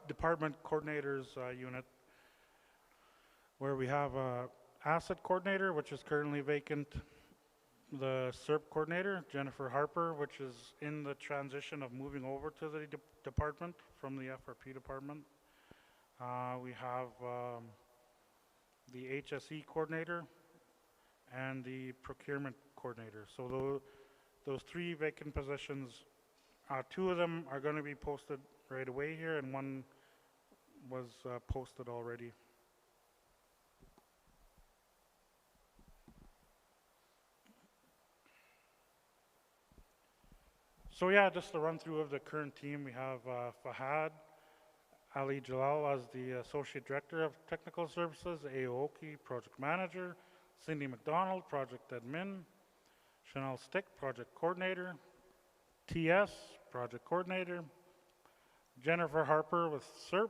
department coordinators unit, where we have a asset coordinator, which is currently vacant, the SERP coordinator, Jennifer Harper, which is in the transition of moving over to the department from the FRP department. We have the HSE coordinator and the procurement coordinator. So those three vacant positions, two of them are going to be posted right away here, and one was posted already. So yeah, just a run through of the current team. We have Fahad Ali Jalal as the Associate Director of Technical Services, Aoki Project Manager, Cindy McDonald, Project Admin, Chanel Stick, Project Coordinator, TS, Project Coordinator, Jennifer Harper with SERP,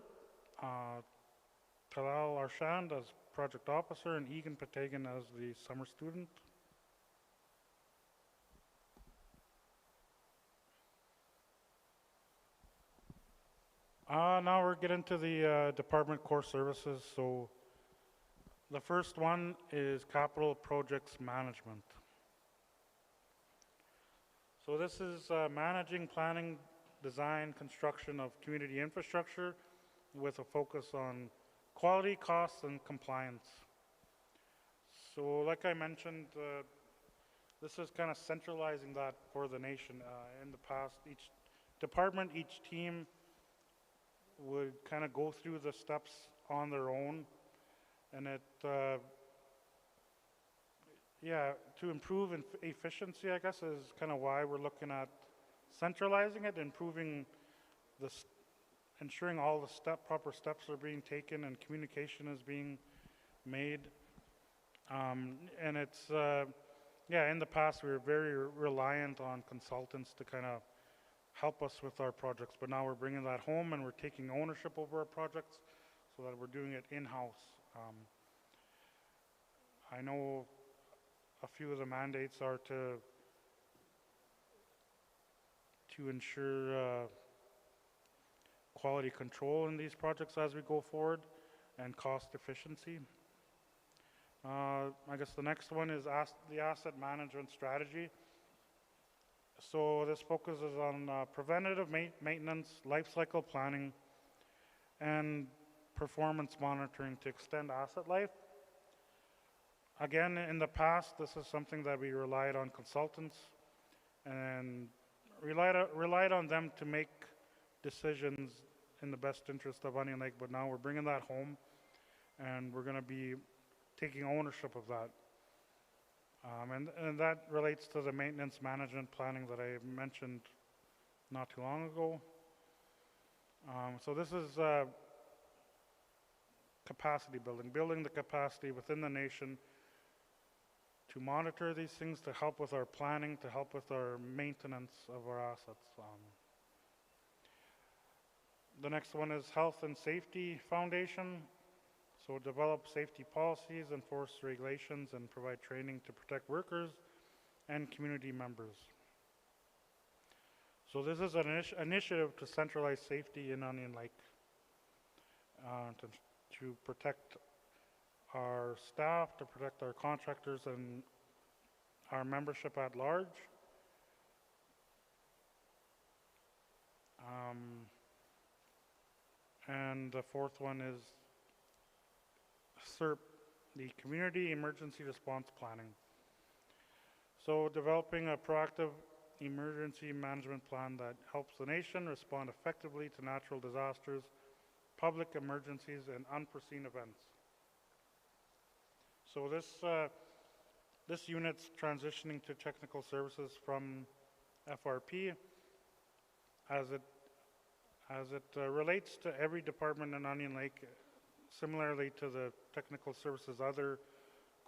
Talal Arshand as Project Officer, and Egan Patagan as the Summer Student. Now we're getting to the department core services. So the first one is capital projects management. So this is managing, planning, design, construction of community infrastructure with a focus on quality, costs, and compliance. So like I mentioned, this is kind of centralizing that for the nation. In the past, each department, each team would kind of go through the steps on their own, and to improve efficiency, I guess, is kind of why we're looking at centralizing it, ensuring all the proper steps are being taken and communication is being made. And it's, in the past we were very reliant on consultants to kind of help us with our projects, but now we're bringing that home and we're taking ownership over our projects so that we're doing it in-house. I know a few of the mandates are to ensure quality control in these projects as we go forward and cost efficiency. I guess the next one is the asset management strategy. So this focuses on preventative maintenance, life cycle planning, and performance monitoring to extend asset life. Again, in the past, this is something that we relied on consultants and relied on them to make decisions in the best interest of Onion Lake, but now we're bringing that home and we're going to be taking ownership of that. And that relates to the maintenance management planning that I mentioned not too long ago. So this is capacity building the capacity within the nation to monitor these things, to help with our planning, to help with our maintenance of our assets. The next one is Health and Safety Foundation. So develop safety policies, enforce regulations, and provide training to protect workers and community members. So this is an initiative to centralize safety in Onion Lake, to protect our staff, to protect our contractors and our membership at large. And the fourth one is SERP, the Community Emergency Response Planning. So developing a proactive emergency management plan that helps the nation respond effectively to natural disasters, public emergencies, and unforeseen events. So this unit's transitioning to technical services from FRP as it relates to every department in Onion Lake, similarly to the technical services other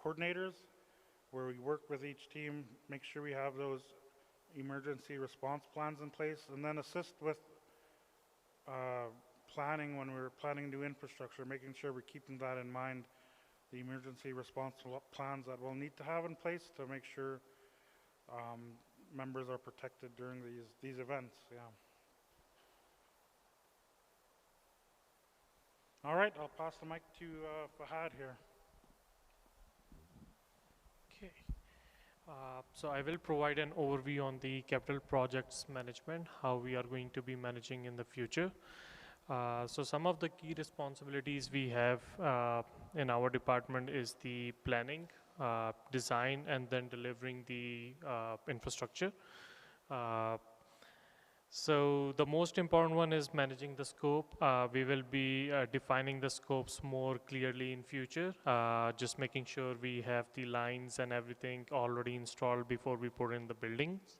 coordinators, where we work with each team, make sure we have those emergency response plans in place, and then assist with planning when we're planning new infrastructure, making sure we're keeping that in mind, the emergency response plans that we'll need to have in place to make sure members are protected during these events. Yeah. All right, I'll pass the mic to Fahad here. Okay. So I will provide an overview on the capital projects management, how we are going to be managing in the future. So some of the key responsibilities we have in our department is the planning, design, and then delivering the infrastructure. Uh, so the most important one is managing the scope. We will be defining the scopes more clearly in future, just making sure we have the lines and everything already installed before we put in the buildings.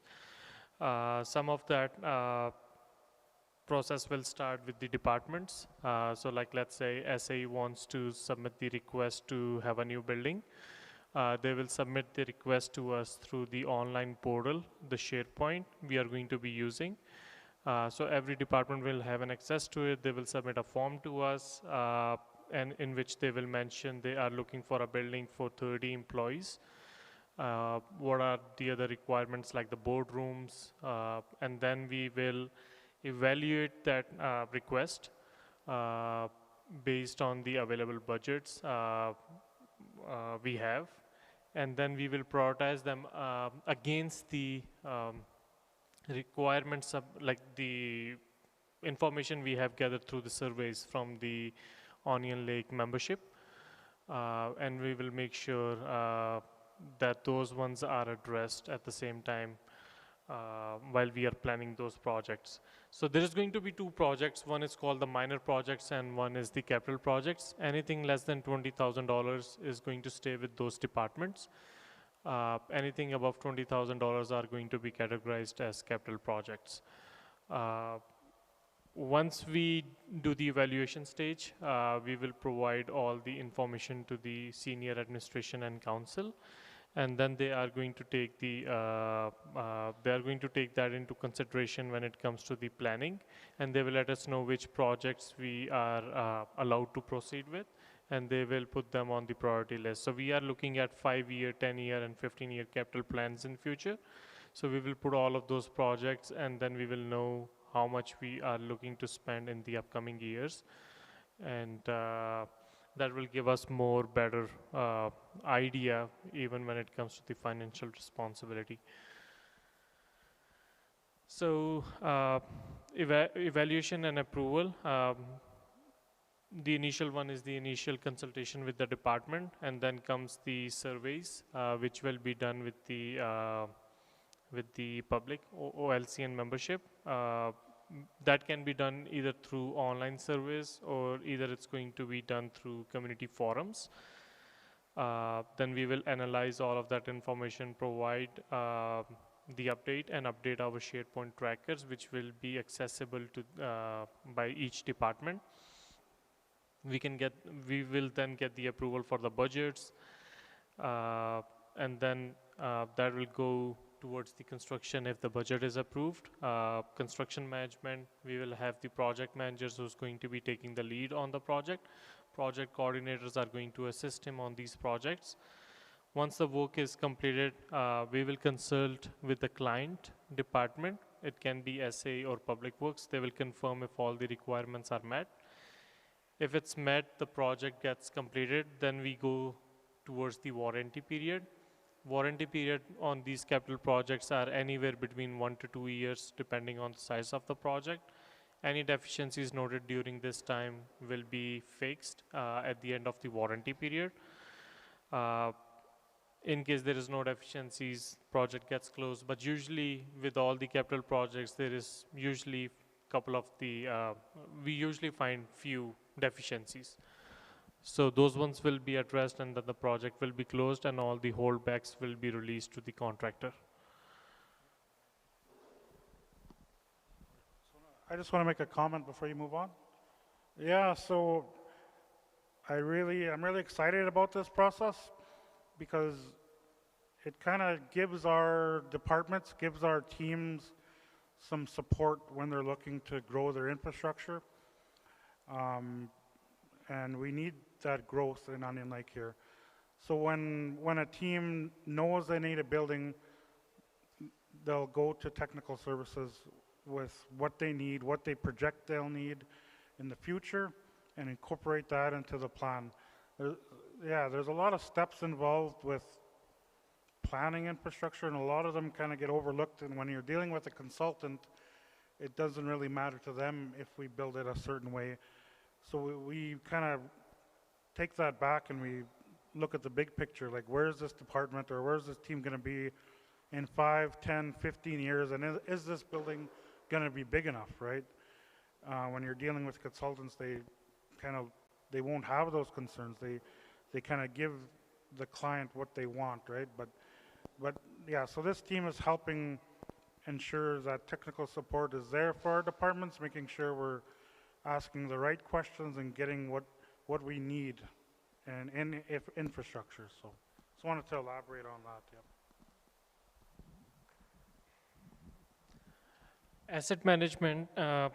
Some of that process will start with the departments. So like let's say SAE wants to submit the request to have a new building. They will submit the request to us through the online portal, the SharePoint we are going to be using. So every department will have an access to it. They will submit a form to us, and in which they will mention they are looking for a building for 30 employees. What are the other requirements like the boardrooms, and then we will evaluate that request uh, based on the available budgets we have, and then we will prioritize them against the requirements of like the information we have gathered through the surveys from the Onion Lake membership, and we will make sure that those ones are addressed at the same time while we are planning those projects. So there is going to be two projects. One is called the minor projects and one is the capital projects. Anything less than $20,000 is going to stay with those departments. Anything above $20,000 are going to be categorized as capital projects. Uh, Once we do the evaluation stage, we will provide all the information to the senior administration and council, and then they are going to take that into consideration when it comes to the planning, and they will let us know which projects we are allowed to proceed with, and they will put them on the priority list. So we are looking at 5-year, 10-year, and 15-year capital plans in future. So we will put all of those projects, and then we will know how much we are looking to spend in the upcoming years, and that will give us more better idea even when it comes to the financial responsibility. So evaluation and approval. The initial one is the initial consultation with the department, and then comes the surveys, which will be done with the public Olcn membership. That can be done either through online surveys or either it's going to be done through community forums. Then we will analyze all of that information, provide the update and update our SharePoint trackers, which will be accessible to by each department. We will then get the approval for the budgets, and then that will go towards the construction if the budget is approved. Construction management, we will have the project managers who's going to be taking the lead on the project. Project coordinators are going to assist him on these projects. Once the work is completed, we will consult with the client department. It can be SA or public works. They will confirm if all the requirements are met. If it's met, the project gets completed, then we go towards the warranty period. Warranty period on these capital projects are anywhere between 1 to 2 years, depending on the size of the project. Any deficiencies noted during this time will be fixed at the end of the warranty period. In case there is no deficiencies, project gets closed. But usually with all the capital projects, there is usually we usually find few deficiencies. So those ones will be addressed, and then the project will be closed and all the holdbacks will be released to the contractor. I just want to make a comment before you move on. Yeah, so I'm really excited about this process because it kind of gives our departments, gives our teams some support when they're looking to grow their infrastructure. And we need that growth in Onion Lake here. So when a team knows they need a building, they'll go to technical services with what they need, what they project they'll need in the future, and incorporate that into the plan. There, yeah, there's a lot of steps involved with planning infrastructure, and a lot of them kind of get overlooked. And when you're dealing with a consultant, it doesn't really matter to them if we build it a certain way. So we kind of take that back and we look at the big picture, like where's this department or where's this team going to be in 5, 10, 15 years, and is this building going to be big enough, right? When you're dealing with consultants, they won't have those concerns. They kind of give the client what they want, right? But yeah, so this team is helping ensure that technical support is there for our departments, making sure we're asking the right questions and getting what we need and in if infrastructure. So just wanted to elaborate on that. Yep. Asset management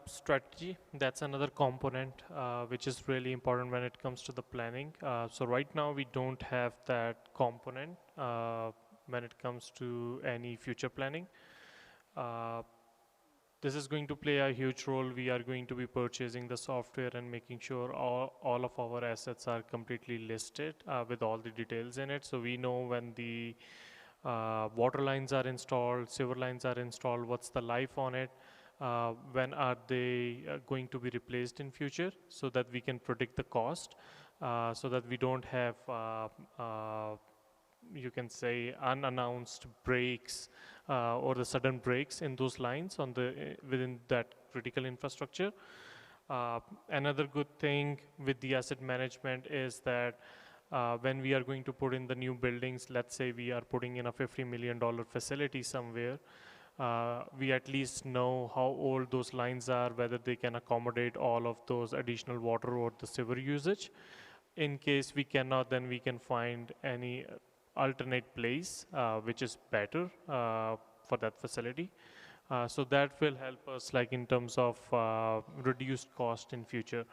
strategy, that's another component which is really important when it comes to the planning. So right now we don't have that component when it comes to any future planning. This is going to play a huge role. We are going to be purchasing the software and making sure all of our assets are completely listed with all the details in it. So we know when the water lines are installed, sewer lines are installed, what's the life on it, when are they going to be replaced in future, so that we can predict the cost, so that we don't have you can say unannounced breaks or the sudden breaks in those lines on the within that critical infrastructure. Another good thing with the asset management is that when we are going to put in the new buildings, let's say we are putting in a $50 million facility somewhere, we at least know how old those lines are, whether they can accommodate all of those additional water or the sewer usage. In case we cannot, then we can find any alternate place which is better for that facility. So that will help us like in terms of reduced cost in future.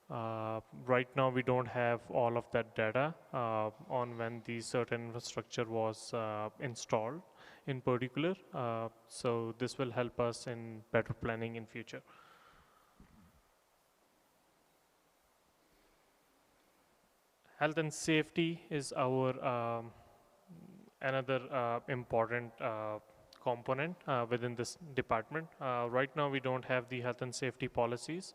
Right now we don't have all of that data on when the certain infrastructure was installed in particular. So this will help us in better planning in future. Health and safety is our another important component within this department. Right now we don't have the health and safety policies.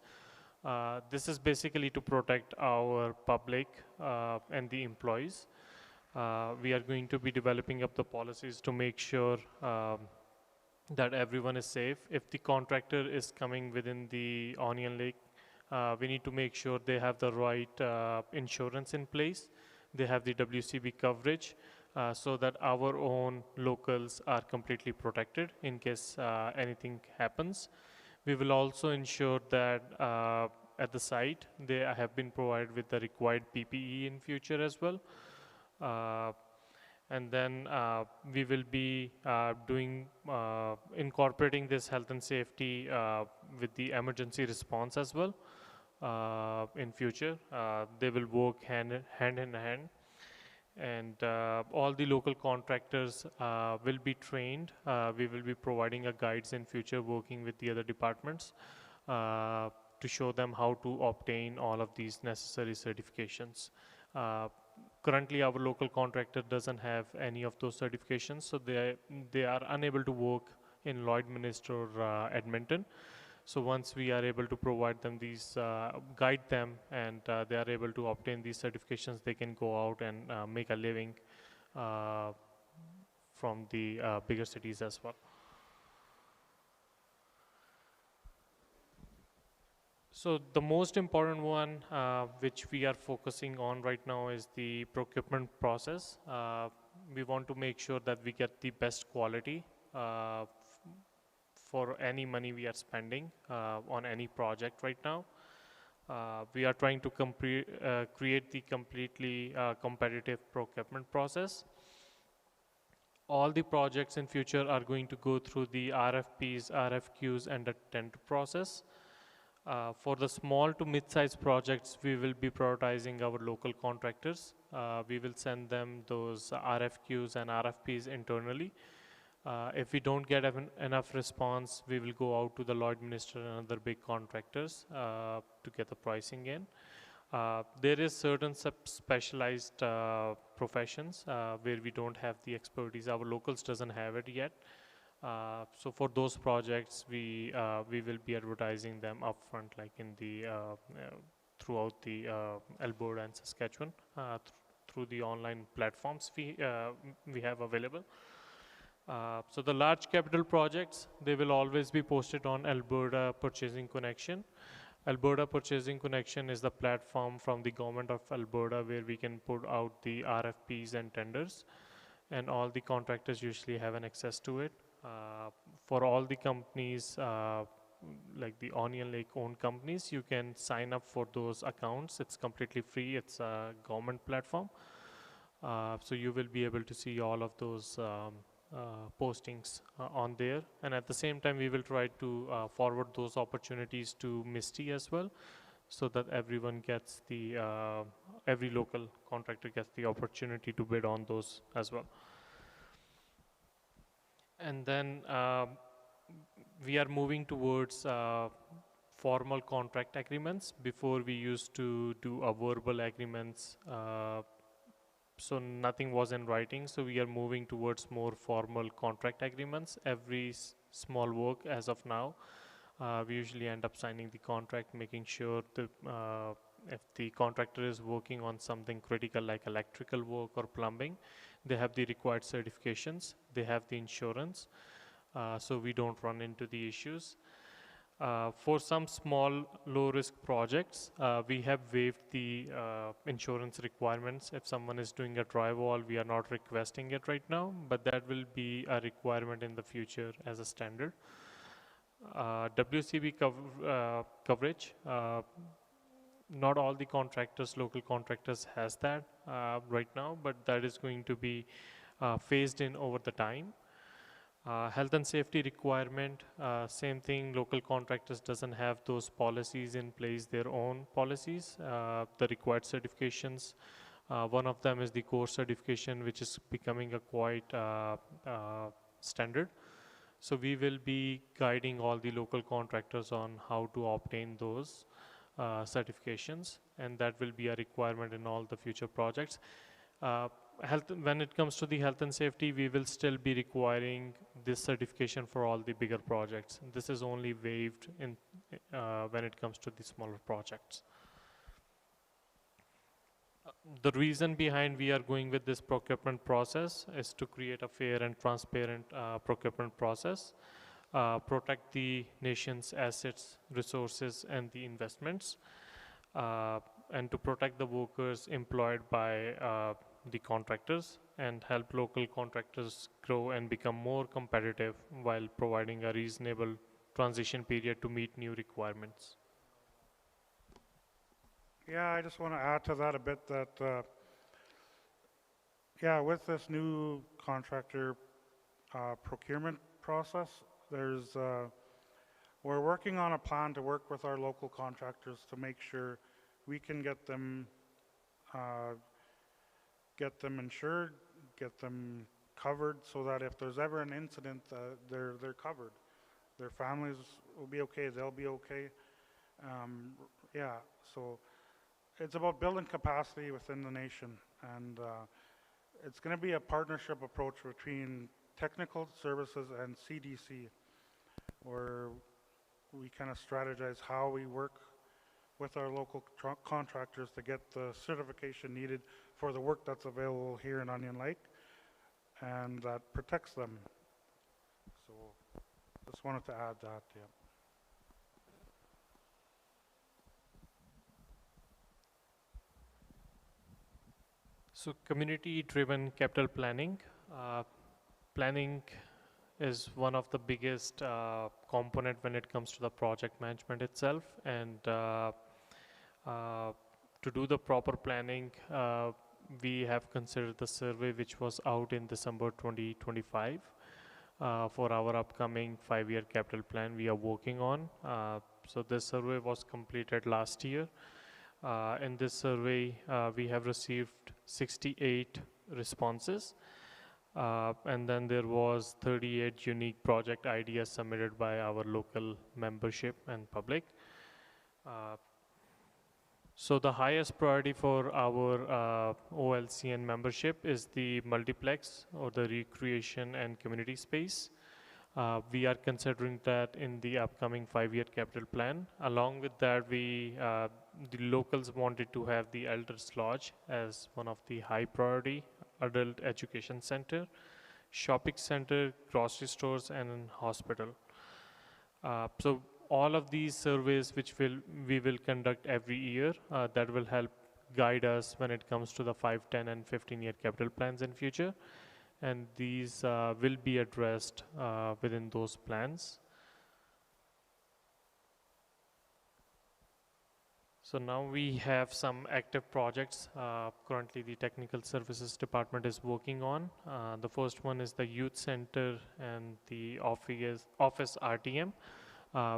This is basically to protect our public and the employees. We are going to be developing up the policies to make sure that everyone is safe. If the contractor is coming within the Onion Lake, we need to make sure they have the right insurance in place. They have the WCB coverage so that our own locals are completely protected in case anything happens. We will also ensure that at the site they have been provided with the required PPE in future as well. And then we will be incorporating this health and safety with the emergency response as well in future. They will work hand in hand. And all the local contractors will be trained. We will be providing a guides in future, working with the other departments to show them how to obtain all of these necessary certifications. Currently, our local contractor doesn't have any of those certifications, so they are unable to work in Lloydminster or Edmonton. So once we are able to provide them these, guide them, and they are able to obtain these certifications, they can go out and make a living from the bigger cities as well. So the most important one which we are focusing on right now is the procurement process. We want to make sure that we get the best quality for any money we are spending on any project right now. We are trying to create the completely competitive procurement process. All the projects in future are going to go through the RFPs, RFQs, and the tender process. For the small to mid-sized projects, we will be prioritizing our local contractors. We will send them those RFQs and RFPs internally. If we don't get enough response, we will go out to the Lloydminster and other big contractors to get the pricing in. There is certain specialized professions where we don't have the expertise. Our locals doesn't have it yet. So for those projects, we will be advertising them upfront, like in the throughout the Alberta and Saskatchewan through the online platforms we have available. So the large capital projects, they will always be posted on Alberta Purchasing Connection. Alberta Purchasing Connection is the platform from the government of Alberta where we can put out the RFPs and tenders, and all the contractors usually have an access to it. For all the companies, like the Onion Lake owned companies, you can sign up for those accounts. It's completely free. It's a government platform. So you will be able to see all of those postings on there, and at the same time we will try to forward those opportunities to Misty as well, so that everyone gets the every local contractor gets the opportunity to bid on those as well. And then we are moving towards formal contract agreements. Before we used to do a verbal agreements, so nothing was in writing, so we are moving towards more formal contract agreements. Every small work as of now, we usually end up signing the contract, making sure that if the contractor is working on something critical like electrical work or plumbing, they have the required certifications, they have the insurance, so we don't run into the issues. For some small low-risk projects, we have waived the insurance requirements. If someone is doing a drywall, we are not requesting it right now, but that will be a requirement in the future as a standard. WCB coverage, not all the contractors, local contractors has that right now, but that is going to be phased in over the time. Health and safety requirement, same thing, local contractors doesn't have those policies in place, their own policies, the required certifications. One of them is the core certification, which is becoming a quite standard. So we will be guiding all the local contractors on how to obtain those certifications, and that will be a requirement in all the future projects. When it comes to the health and safety, we will still be requiring this certification for all the bigger projects. This is only waived in when it comes to the smaller projects. The reason behind we are going with this procurement process is to create a fair and transparent procurement process, protect the nation's assets, resources, and the investments, and to protect the workers employed by the contractors, and help local contractors grow and become more competitive while providing a reasonable transition period to meet new requirements. Yeah, I just want to add to that a bit that, yeah, with this new contractor procurement process, we're working on a plan to work with our local contractors to make sure we can get them insured, get them covered, so that if there's ever an incident, they're covered. Their families will be okay, they'll be okay. Yeah, so it's about building capacity within the nation, and it's going to be a partnership approach between technical services and CDC, where we kind of strategize how we work with our local contractors to get the certification needed for the work that's available here in Onion Lake, and that protects them. So just wanted to add that, yeah. So community-driven capital planning. Planning is one of the biggest component when it comes to the project management itself, and to do the proper planning, we have considered the survey which was out in December 2025 for our upcoming 5-year capital plan we are working on. So this survey was completed last year. In this survey, we have received 68 responses, and then there was 38 unique project ideas submitted by our local membership and public. So the highest priority for our Olcn membership is the multiplex or the recreation and community space. We are considering that in the upcoming 5-year capital plan. Along with that, the locals wanted to have the Elders Lodge as one of the high priority adult education center, shopping center, grocery stores, and an hospital. So all of these surveys which we will conduct every year that will help guide us when it comes to the 5, 10, and 15-year capital plans in future, and these will be addressed within those plans. So now we have some active projects currently the technical services department is working on. The first one is the youth center and the office RTM.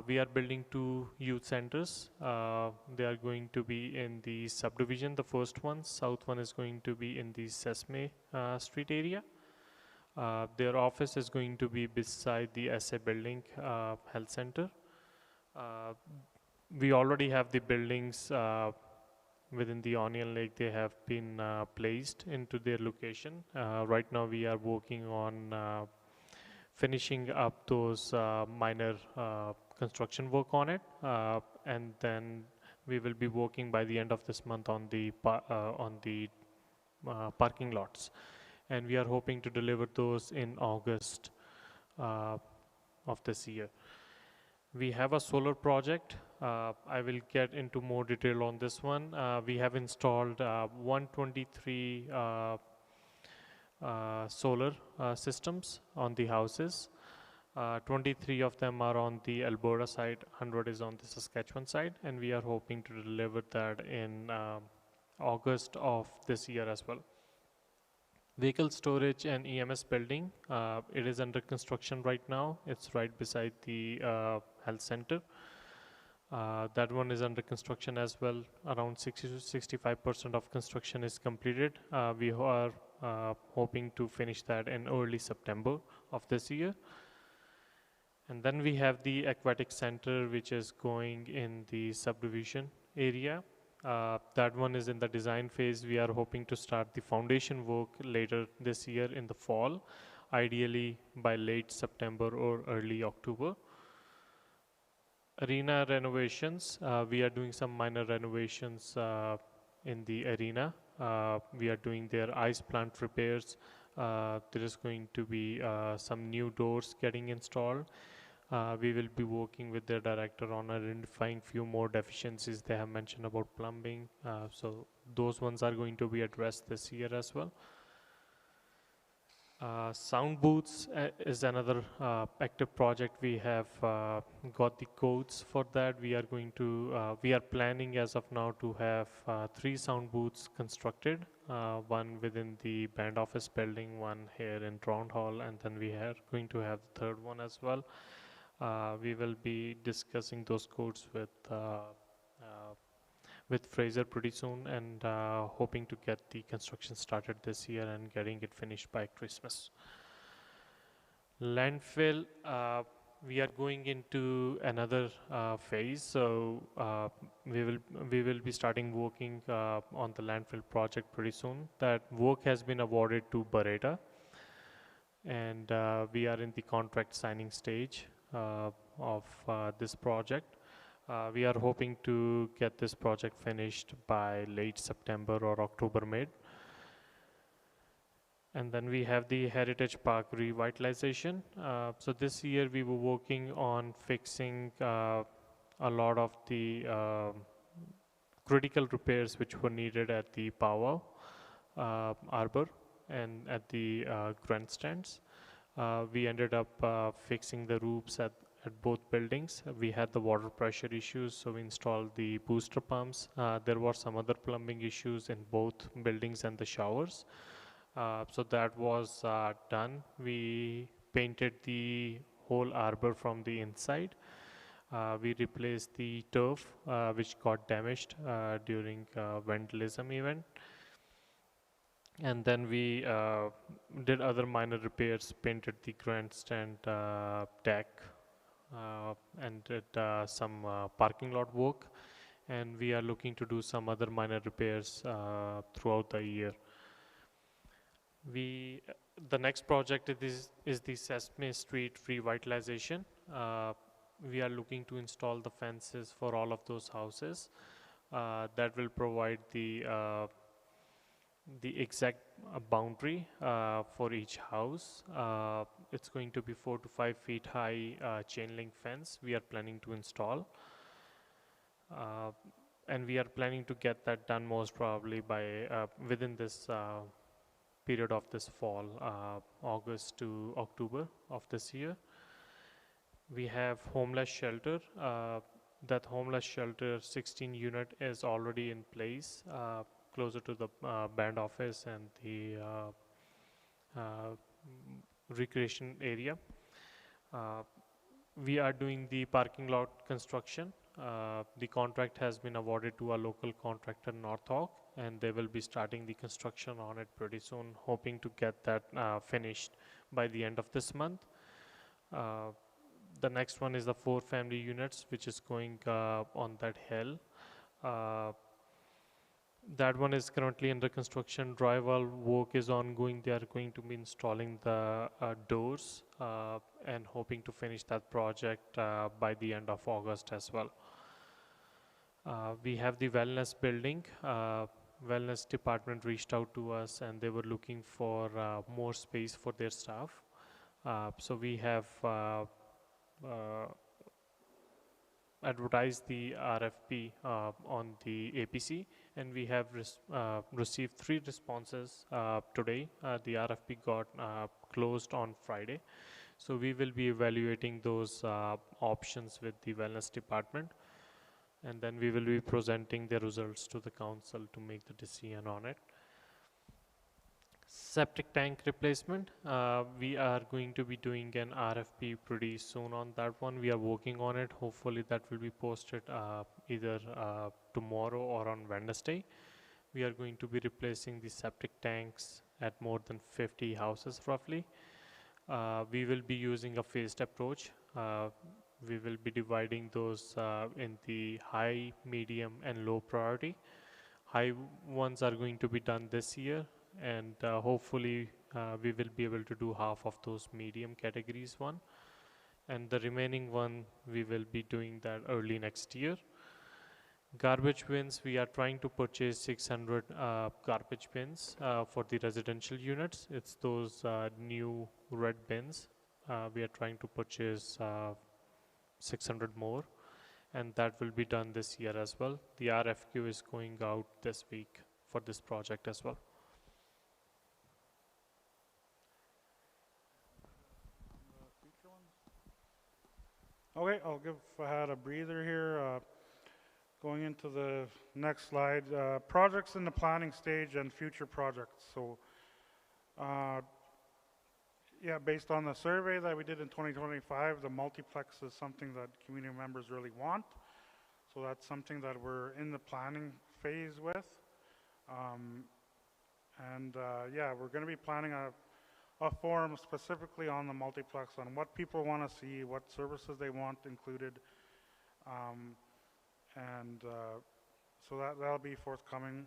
We are building 2 youth centers. They are going to be in the subdivision. The first one, south one, is going to be in the Sesame Street area. Their office is going to be beside the SA building health center. We already have the buildings within the Onion Lake. They have been placed into their location. Right now we are working on finishing up those minor construction work on it, and then we will be working by the end of this month on the parking lots, and we are hoping to deliver those in August of this year. We have a solar project. I will get into more detail on this one. We have installed 123 solar systems on the houses. 23 of them are on the Alberta side, 100 is on the Saskatchewan side, and we are hoping to deliver that in August of this year as well. Vehicle storage and EMS building, it is under construction right now. It's right beside the health center. That one is under construction as well. Around 60 to 65% of construction is completed. We are hoping to finish that in early September of this year. And then we have the aquatic center, which is going in the subdivision area. That one is in the design phase. We are hoping to start the foundation work later this year in the fall, ideally by late September or early October. Arena renovations, we are doing some minor renovations in the arena. We are doing their ice plant repairs. There is going to be some new doors getting installed. We will be working with their director on identifying few more deficiencies they have mentioned about plumbing. So those ones are going to be addressed this year as well. Sound booths is another active project. We have got the codes for that. We are planning as of now to have 3 sound booths constructed, one within the band office building, one here in Round Hall, and then we are going to have the third one as well. We will be discussing those codes with Fraser pretty soon, and hoping to get the construction started this year and getting it finished by Christmas. Landfill, we are going into another phase, so we will be starting working on the landfill project pretty soon. That work has been awarded to Beretta, and we are in the contract signing stage of this project. We are hoping to get this project finished by late September or October mid. And then we have the Heritage Park revitalization. So this year we were working on fixing a lot of the critical repairs which were needed at the Powwow Arbor and at the grandstands. We ended up fixing the roofs at both buildings. We had the water pressure issues, so we installed the booster pumps. There were some other plumbing issues in both buildings and the showers. So that was done. We painted the whole arbor from the inside. We replaced the turf which got damaged during vandalism event. And then we did other minor repairs, painted the grandstand deck, and did some parking lot work. and we are looking to do some other minor repairs throughout the year. The next project is the Sesame Street revitalization. We are looking to install the fences for all of those houses. That will provide the exact boundary for each house. It's going to be 4 to 5 feet high chain link fence we are planning to install. And we are planning to get that done most probably by within this period of this fall, August to October of this year. We have homeless shelter. That homeless shelter 16 unit is already in place, closer to the band office and the recreation area. We are doing the parking lot construction. The contract has been awarded to a local contractor, Northhawk, and they will be starting the construction on it pretty soon, hoping to get that finished by the end of this month. The next one is the 4 family units, which is going on that hill. That one is currently under construction. Drywall work is ongoing. They are going to be installing the doors and hoping to finish that project by the end of August as well. We have the wellness building. Wellness department reached out to us and they were looking for more space for their staff. So we have advertised the RFP on the APC, and we have received 3 responses today. The RFP got closed on Friday, so we will be evaluating those options with the wellness department, and then we will be presenting the results to the council to make the decision on it. Septic tank replacement, we are going to be doing an RFP pretty soon on that one. We are working on it. Hopefully that will be posted either tomorrow or on Wednesday. We are going to be replacing the septic tanks at more than 50 houses roughly. We will be using a phased approach. We will be dividing those in the high, medium and low priority. High ones are going to be done this year, and hopefully we will be able to do half of those medium categories one, and the remaining one we will be doing that early next year. Garbage bins, we are trying to purchase 600 garbage bins for the residential units. It's those new red bins. We are trying to purchase 600 more, and that will be done this year as well. The RFQ is going out this week for this project as well. Okay, I'll give Fahad a breather here. Going into the next slide, projects in the planning stage and future projects. So, yeah, based on the survey that we did in 2025, the multiplex is something that community members really want. So that's something that we're in the planning phase with. Yeah, we're going to be planning a forum specifically on the multiplex, on what people want to see, what services they want included. So that'll be forthcoming.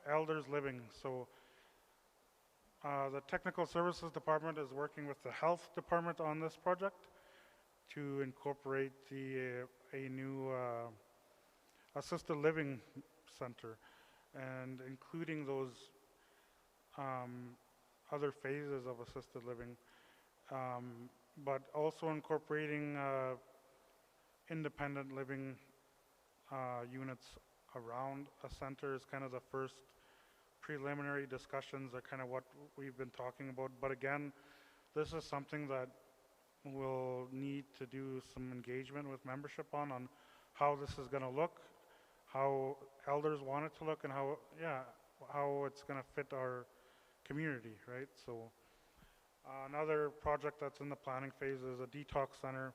Elders living. So the technical services department is working with the health department on this project to incorporate a new assisted living center, and including those other phases of assisted living, but also incorporating independent living units around a center is kind of the first preliminary discussions are kind of what we've been talking about. But again, this is something that we'll need to do some engagement with membership on how this is going to look, how elders want it to look, and how it's going to fit our community, right? So another project that's in the planning phase is a detox center.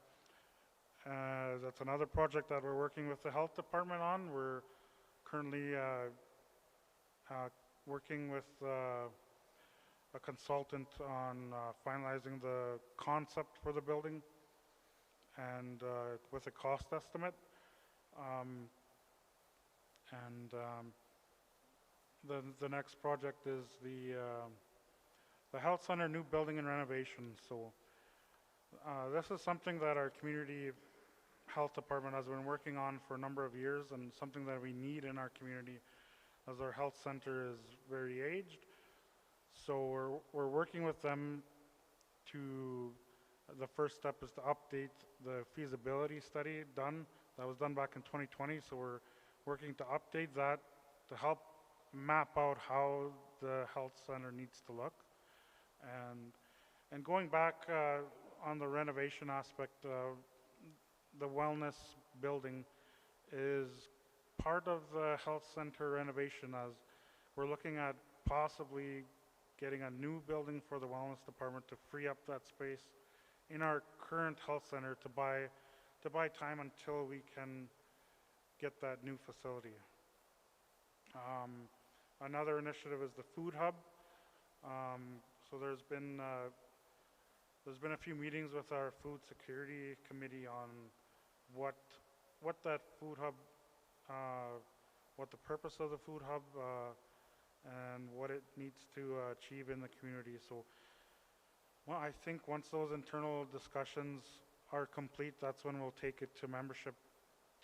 That's another project that we're working with the health department on. We're currently working with a consultant on finalizing the concept for the building and with a cost estimate. And the next project is the health center new building and renovation. So this is something that our community health department has been working on for a number of years, and something that we need in our community as our health center is very aged. So we're working with them to, the first step is to update the feasibility study that was done back in 2020. So we're working to update that to help map out how the health center needs to look. And going back on the renovation aspect, the wellness building is part of the health center renovation, as we're looking at possibly getting a new building for the wellness department to free up that space in our current health center to buy time until we can get that new facility. Another initiative is the food hub. So there's been a few meetings with our food security committee on what that food hub, what the purpose of the food hub, and what it needs to achieve in the community. So, well, I think once those internal discussions are complete, that's when we'll take it to membership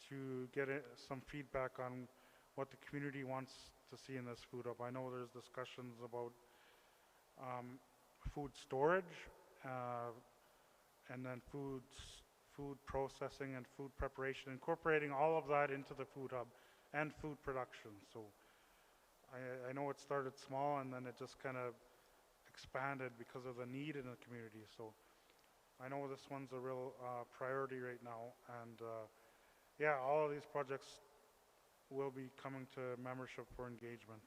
to get some feedback on what the community wants to see in this food hub. I know there's discussions about food storage, and then food processing and food preparation, incorporating all of that into the food hub and food production. So I know it started small and then it just kind of expanded because of the need in the community. So I know this one's a real priority right now, and yeah, all of these projects will be coming to membership for engagement.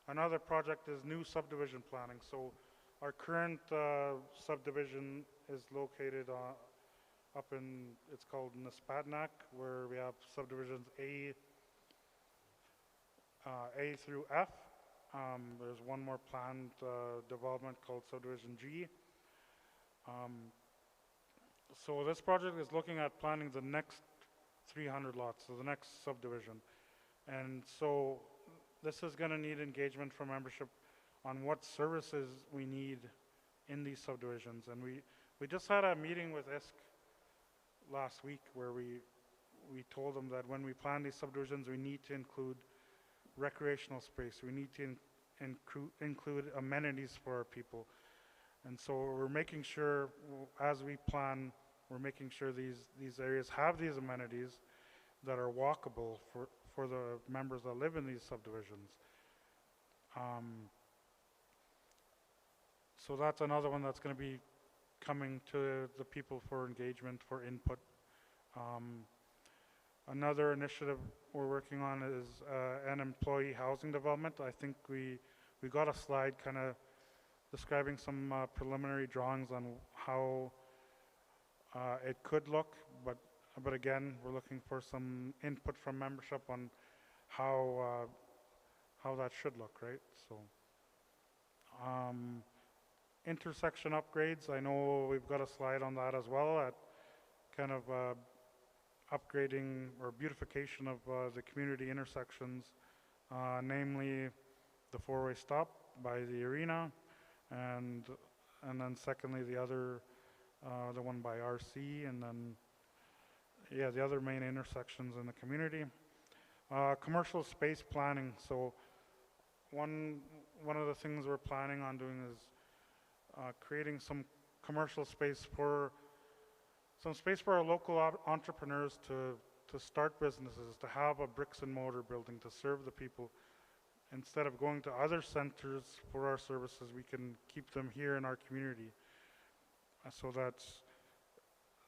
Another project is new subdivision planning. So our current subdivision is located up in, it's called Nispatnak, where we have subdivisions A through F. There's one more planned development called subdivision G. So this project is looking at planning the next 300 lots, so the next subdivision. And so this is going to need engagement from membership on what services we need in these subdivisions. And we just had a meeting with ISK last week where we told them that when we plan these subdivisions, we need to include recreational space. We need to include amenities for our people. And so we're making sure, as we plan, we're making sure these areas have these amenities that are walkable for the members that live in these subdivisions. So that's another one that's going to be coming to the people for engagement, for input. Another initiative we're working on is an employee housing development. I think we got a slide kind of describing some preliminary drawings on how it could look, but again, we're looking for some input from membership on how that should look, right? So, intersection upgrades. I know we've got a slide on that as well, at kind of upgrading or beautification of the community intersections, namely the four-way stop by the arena, and then secondly the other, the one by RC, and then yeah, the other main intersections in the community. Commercial space planning. So one of the things we're planning on doing is creating some commercial space for our local entrepreneurs to start businesses, to have a bricks and mortar building to serve the people. Instead of going to other centers for our services, we can keep them here in our community. So that's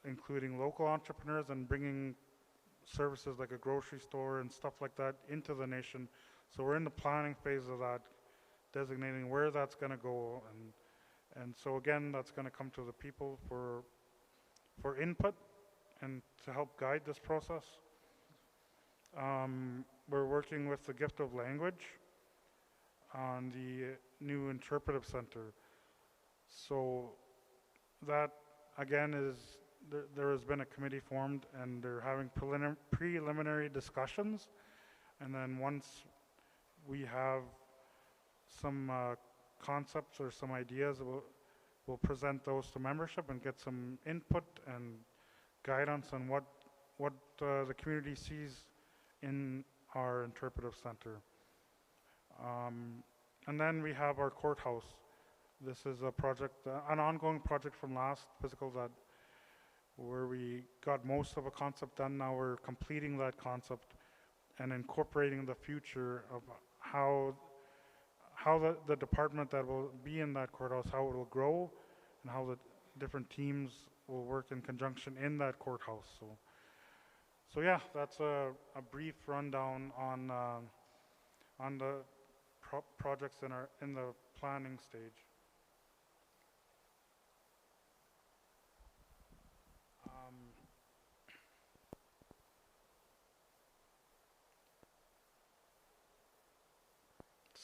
including local entrepreneurs and bringing services like a grocery store and stuff like that into the nation. So we're in the planning phase of that, designating where that's going to go, and so again, that's going to come to the people for input and to help guide this process. We're working with the Gift of Language on the new interpretive center. So that again is, there has been a committee formed and they're having preliminary discussions And then once we have some concepts or some ideas, we'll present those to membership and get some input and guidance on what the community sees in our interpretive center. And then we have our courthouse. This is a project, an ongoing project from last fiscal that where we got most of a concept done. Now we're completing that concept and incorporating the future of how the department that will be in that courthouse, how it will grow, and how the different teams will work in conjunction in that courthouse. So yeah, that's a brief rundown on the projects in the planning stage.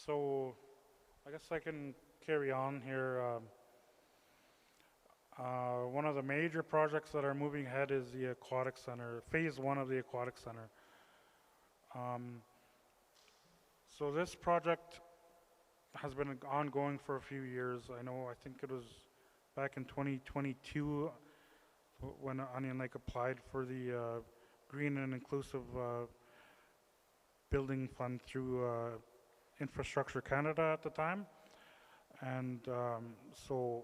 So I guess I can carry on here. One of the major projects that are moving ahead is the Aquatic Center, phase 1 of the Aquatic Center. So this project has been ongoing for a few years. I think it was back in 2022 when Onion Lake applied for the Green and Inclusive Building Fund through Infrastructure Canada at the time. And so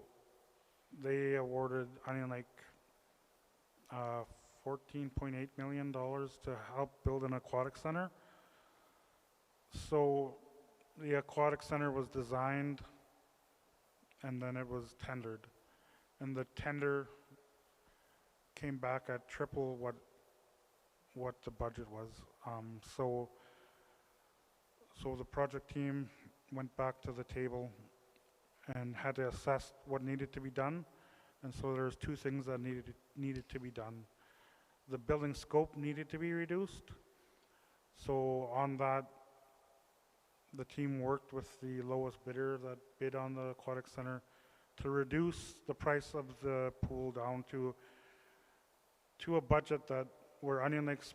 they awarded Onion Lake $14.8 million to help build an aquatic center. So the aquatic center was designed and then it was tendered. And the tender came back at triple what the budget was. So the project team went back to the table and had to assess what needed to be done. And so there's two things that needed to be done. The building scope needed to be reduced. So on that, the team worked with the lowest bidder that bid on the aquatic center to reduce the price of the pool down to a budget that where Onion Lake's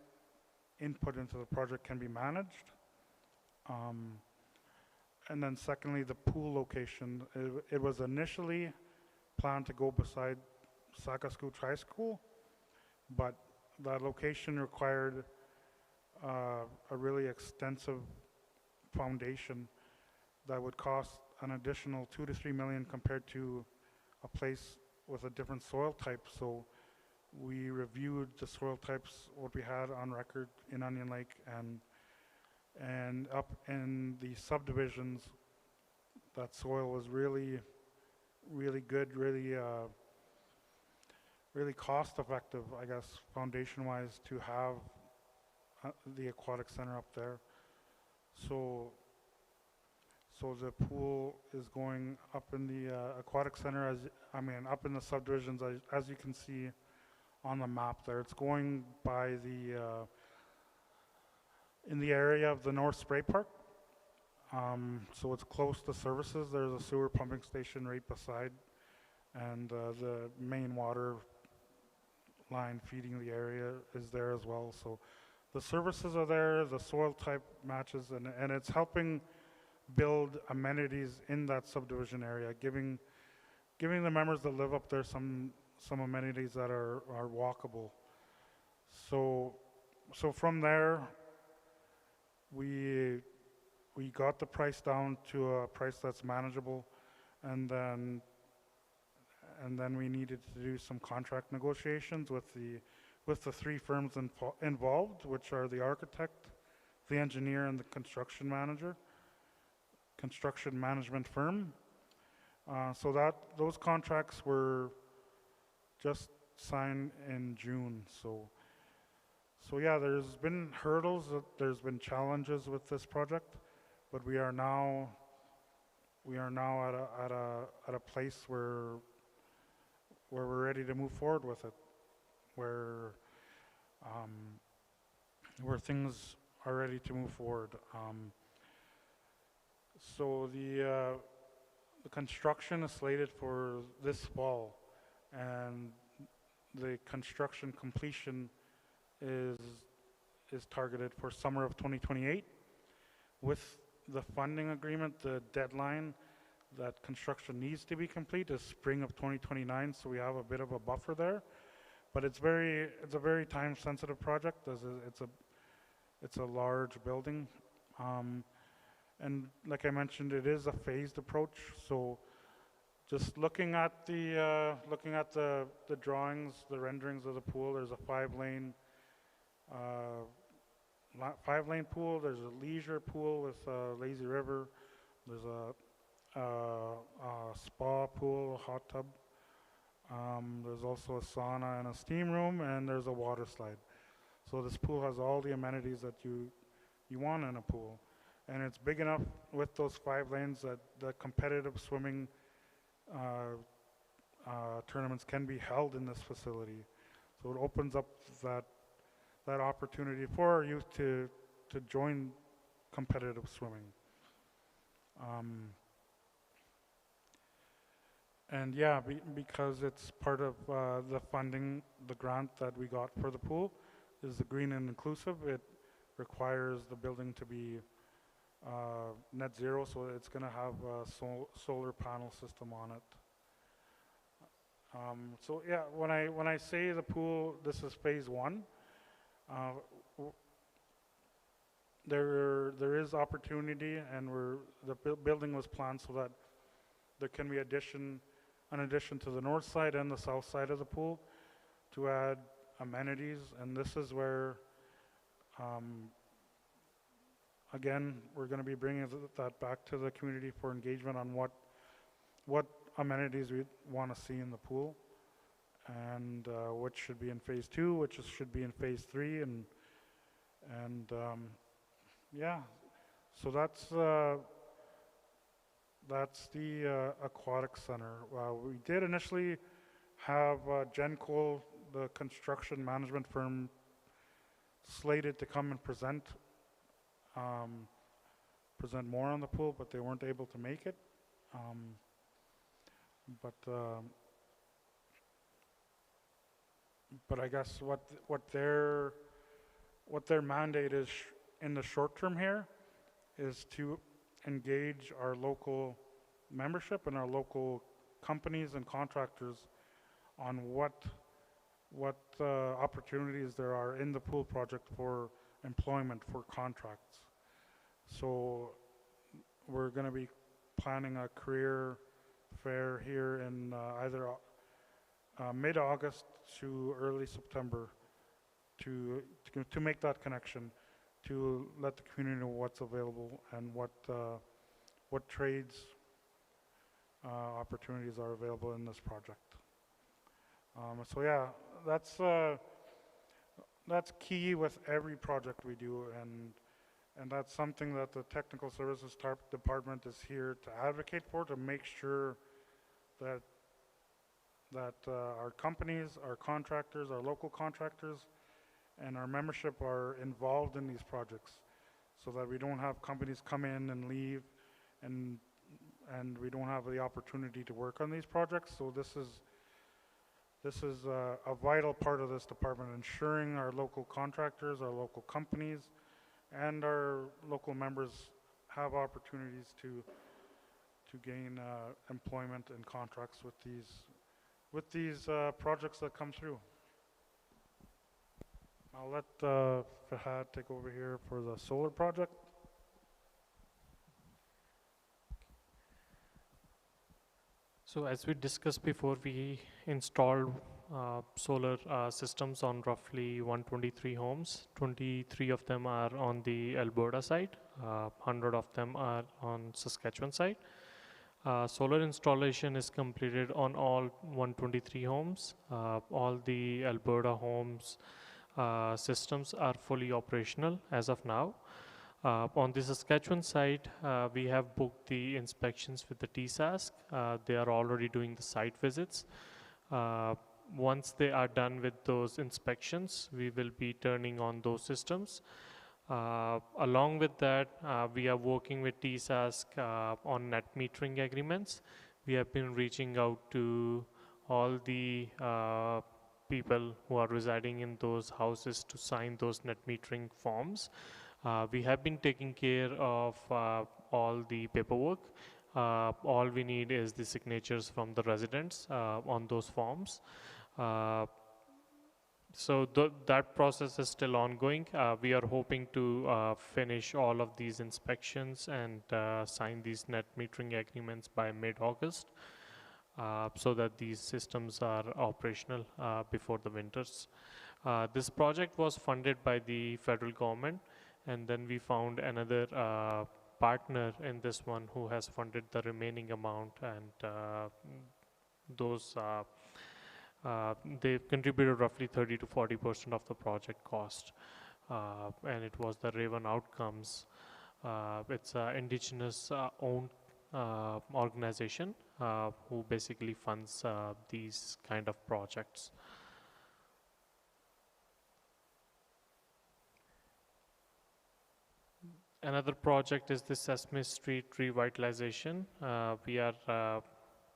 input into the project can be managed. And then secondly, the pool location. It was initially planned to go beside Sagascoot High School, but that location required a really extensive foundation that would cost an additional $2 to $3 million compared to a place with a different soil type. So we reviewed the soil types, what we had on record in Onion Lake, and up in the subdivisions, that soil was really, really good, really cost effective, I guess, foundation-wise, to have the aquatic center up there. So the pool is going up in the aquatic center, up in the subdivisions, as you can see on the map there. It's going by in the area of the North Spray Park. So it's close to services. There's a sewer pumping station right beside, and the main water line feeding the area is there as well. So the services are there, the soil type matches, and it's helping build amenities in that subdivision area, giving the members that live up there some amenities that are walkable. So from there, we got the price down to a price that's manageable, and then we needed to do some contract negotiations with the three firms involved, which are the architect, the engineer, and the construction management firm. So those contracts were just signed in June. So yeah, there's been hurdles, there's been challenges with this project, but we are now at a place where we're ready to move forward with it, where things are ready to move forward. So the construction is slated for this fall, and the construction completion is is targeted for summer of 2028. With the funding agreement, the deadline that construction needs to be complete is spring of 2029, so we have a bit of a buffer there. But it's a very time-sensitive project, as it's a large building. And like I mentioned, it is a phased approach, so just looking at the drawings, the renderings of the pool, there's a five-lane pool. There's a leisure pool with a lazy river. There's a spa pool, a hot tub. There's also a sauna and a steam room, and there's a water slide. So this pool has all the amenities that you want in a pool, and it's big enough with those 5 lanes that the competitive swimming tournaments can be held in this facility. So it opens up that opportunity for our youth to join competitive swimming. And yeah, because it's part of the funding, the grant that we got for the pool is the green and inclusive. It requires the building to be net zero, so it's going to have a solar panel system on it. So yeah, when I say the pool, this is phase 1. There is opportunity, and the building was planned so that there can be an addition to the north side and the south side of the pool to add amenities, and this is where again, we're going to be bringing that back to the community for engagement on what amenities we want to see in the pool, and which should be in phase 2, which should be in phase 3, and yeah. So that's the aquatic center. We did initially have Genco, the construction management firm, slated to come and present more on the pool, but they weren't able to make it. But I guess what their mandate is in the short term here is to engage our local membership and our local companies and contractors on what opportunities there are in the pool project for employment, for contracts. So we're going to be planning a career fair here in either mid-August to early September to make that connection, to let the community know what's available and what trades opportunities are available in this project. So yeah, that's key with every project we do, and that's something that the technical services department is here to advocate for, to make sure that our companies, our contractors, our local contractors, and our membership are involved in these projects, so that we don't have companies come in and leave, and we don't have the opportunity to work on these projects. So this is a vital part of this department, ensuring our local contractors, our local companies, and our local members have opportunities to gain employment and contracts with these projects that come through. I'll let Fahad take over here for the solar project. So as we discussed before, we installed solar systems on roughly 123 homes. 23 of them are on the Alberta side, 100 of them are on Saskatchewan side. Solar installation is completed on all 123 homes. All the Alberta homes systems are fully operational as of now. On the Saskatchewan side, we have booked the inspections with the TSASC. They are already doing the site visits. Once they are done with those inspections, we will be turning on those systems. Along with that, we are working with TSASC on net metering agreements. We have been reaching out to all the people who are residing in those houses to sign those net metering forms. We have been taking care of all the paperwork. All we need is the signatures from the residents on those forms. Uh, so that process is still ongoing. We are hoping to finish all of these inspections and sign these net metering agreements by mid-August, so that these systems are operational before the winters. This project was funded by the federal government, and then we found another partner in this one who has funded the remaining amount, and those they contributed roughly 30 to 40% of the project cost, and it was the Raven Outcomes. It's an indigenous owned organization who basically funds these kind of projects. Another project is the Sesame Street revitalization. We are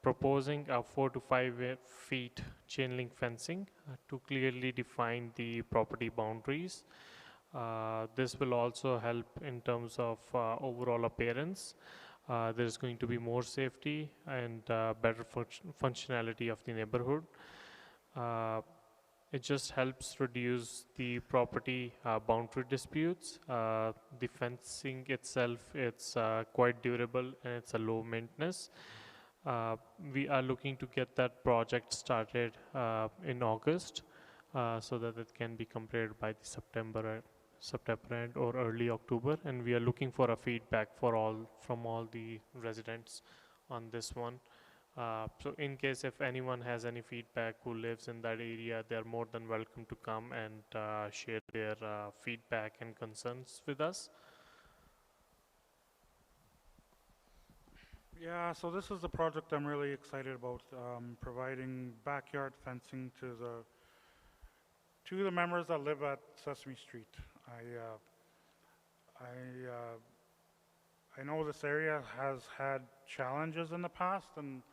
proposing a 4 to 5 feet chain link fencing to clearly define the property boundaries. This will also help in terms of overall appearance. There's going to be more safety and better functionality of the neighborhood. It just helps reduce the property boundary disputes. The fencing itself, it's quite durable and it's a low maintenance. We are looking to get that project started in August, so that it can be completed by the September end or early October, and we are looking for a feedback from all the residents on this one. So in case if anyone has any feedback who lives in that area, they're more than welcome to come and share their feedback and concerns with us. Yeah, so this is the project I'm really excited about, providing backyard fencing to the members that live at Sesame Street. I know this area has had challenges in the past, and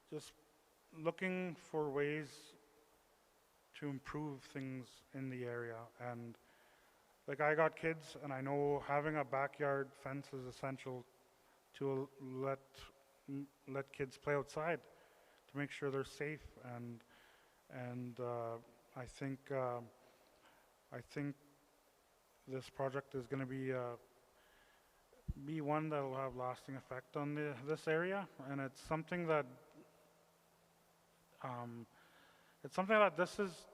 just looking for ways to improve things in the area. And like, I got kids, and I know having a backyard fence is essential to let kids play outside, to make sure they're safe. And I think this project is going to be one that will have lasting effect on this area, and it's something that this is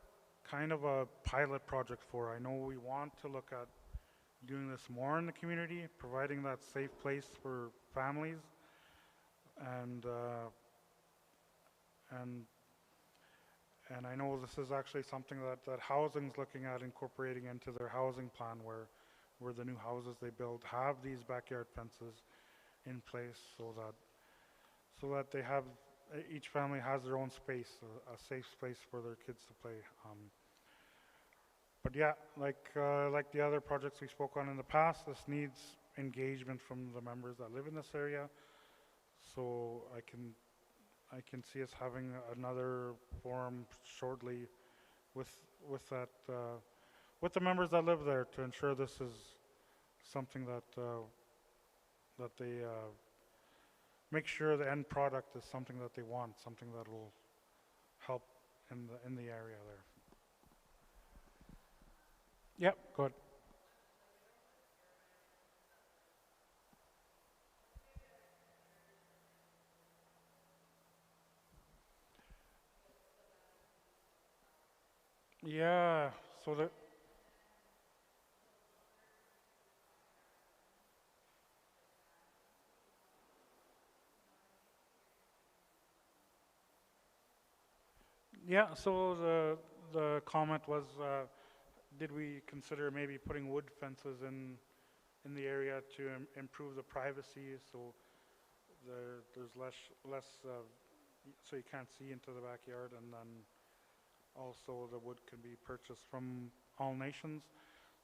kind of a pilot project for. I know we want to look at doing this more in the community, providing that safe place for families, and I know this is actually something that housing's looking at incorporating into their housing plan, where the new houses they build have these backyard fences in place, so that they have, each family has their own space, a safe space for their kids to play. But yeah, like the other projects we spoke on in the past, this needs engagement from the members that live in this area. So I can see us having another forum shortly with the members that live there, to ensure this is something that they make sure the end product is something that they want, something that will help in the area there. Yep, go ahead. Yeah, so the comment was, did we consider maybe putting wood fences in the area to improve the privacy, so there's less so you can't see into the backyard, and then also the wood can be purchased from all nations.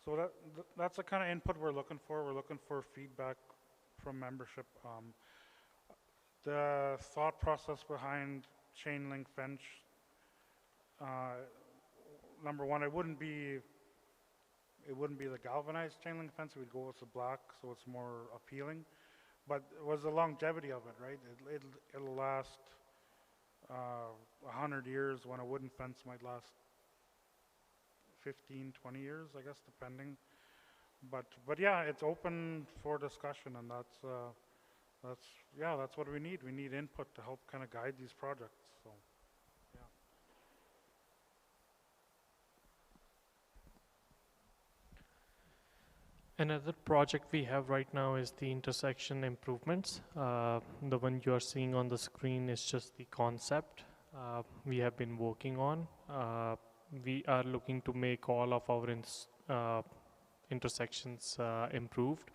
So that's the kind of input we're looking for. We're looking for feedback from membership. The thought process behind chain link number one, it wouldn't be the galvanized chain link fence. We'd go with the black, so it's more appealing. But it was the longevity of it, right? It'll last 100 years when a wooden fence might last 15, 20 years, I guess, depending. But yeah, it's open for discussion, and that's what we need. We need input to help kind of guide these projects. So yeah. Another project we have right now is the intersection improvements. The one you are seeing on the screen is just the concept we have been working on. We are looking to make all of our intersections improved.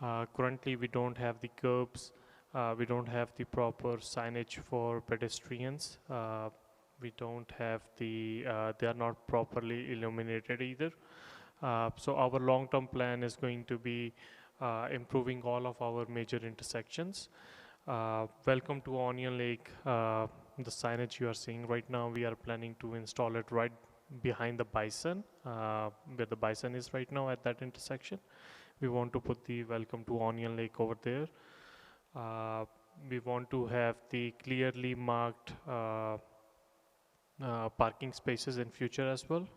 Currently, we don't have the curbs. We don't have the proper signage for pedestrians. We don't have they are not properly illuminated either. So our long-term plan is going to be improving all of our major intersections. Welcome to Onion Lake. The signage you are seeing right now, we are planning to install it right behind the bison, where the bison is right now at that intersection. We want to put the welcome to Onion Lake over there. We want to have the clearly marked parking spaces in future as well.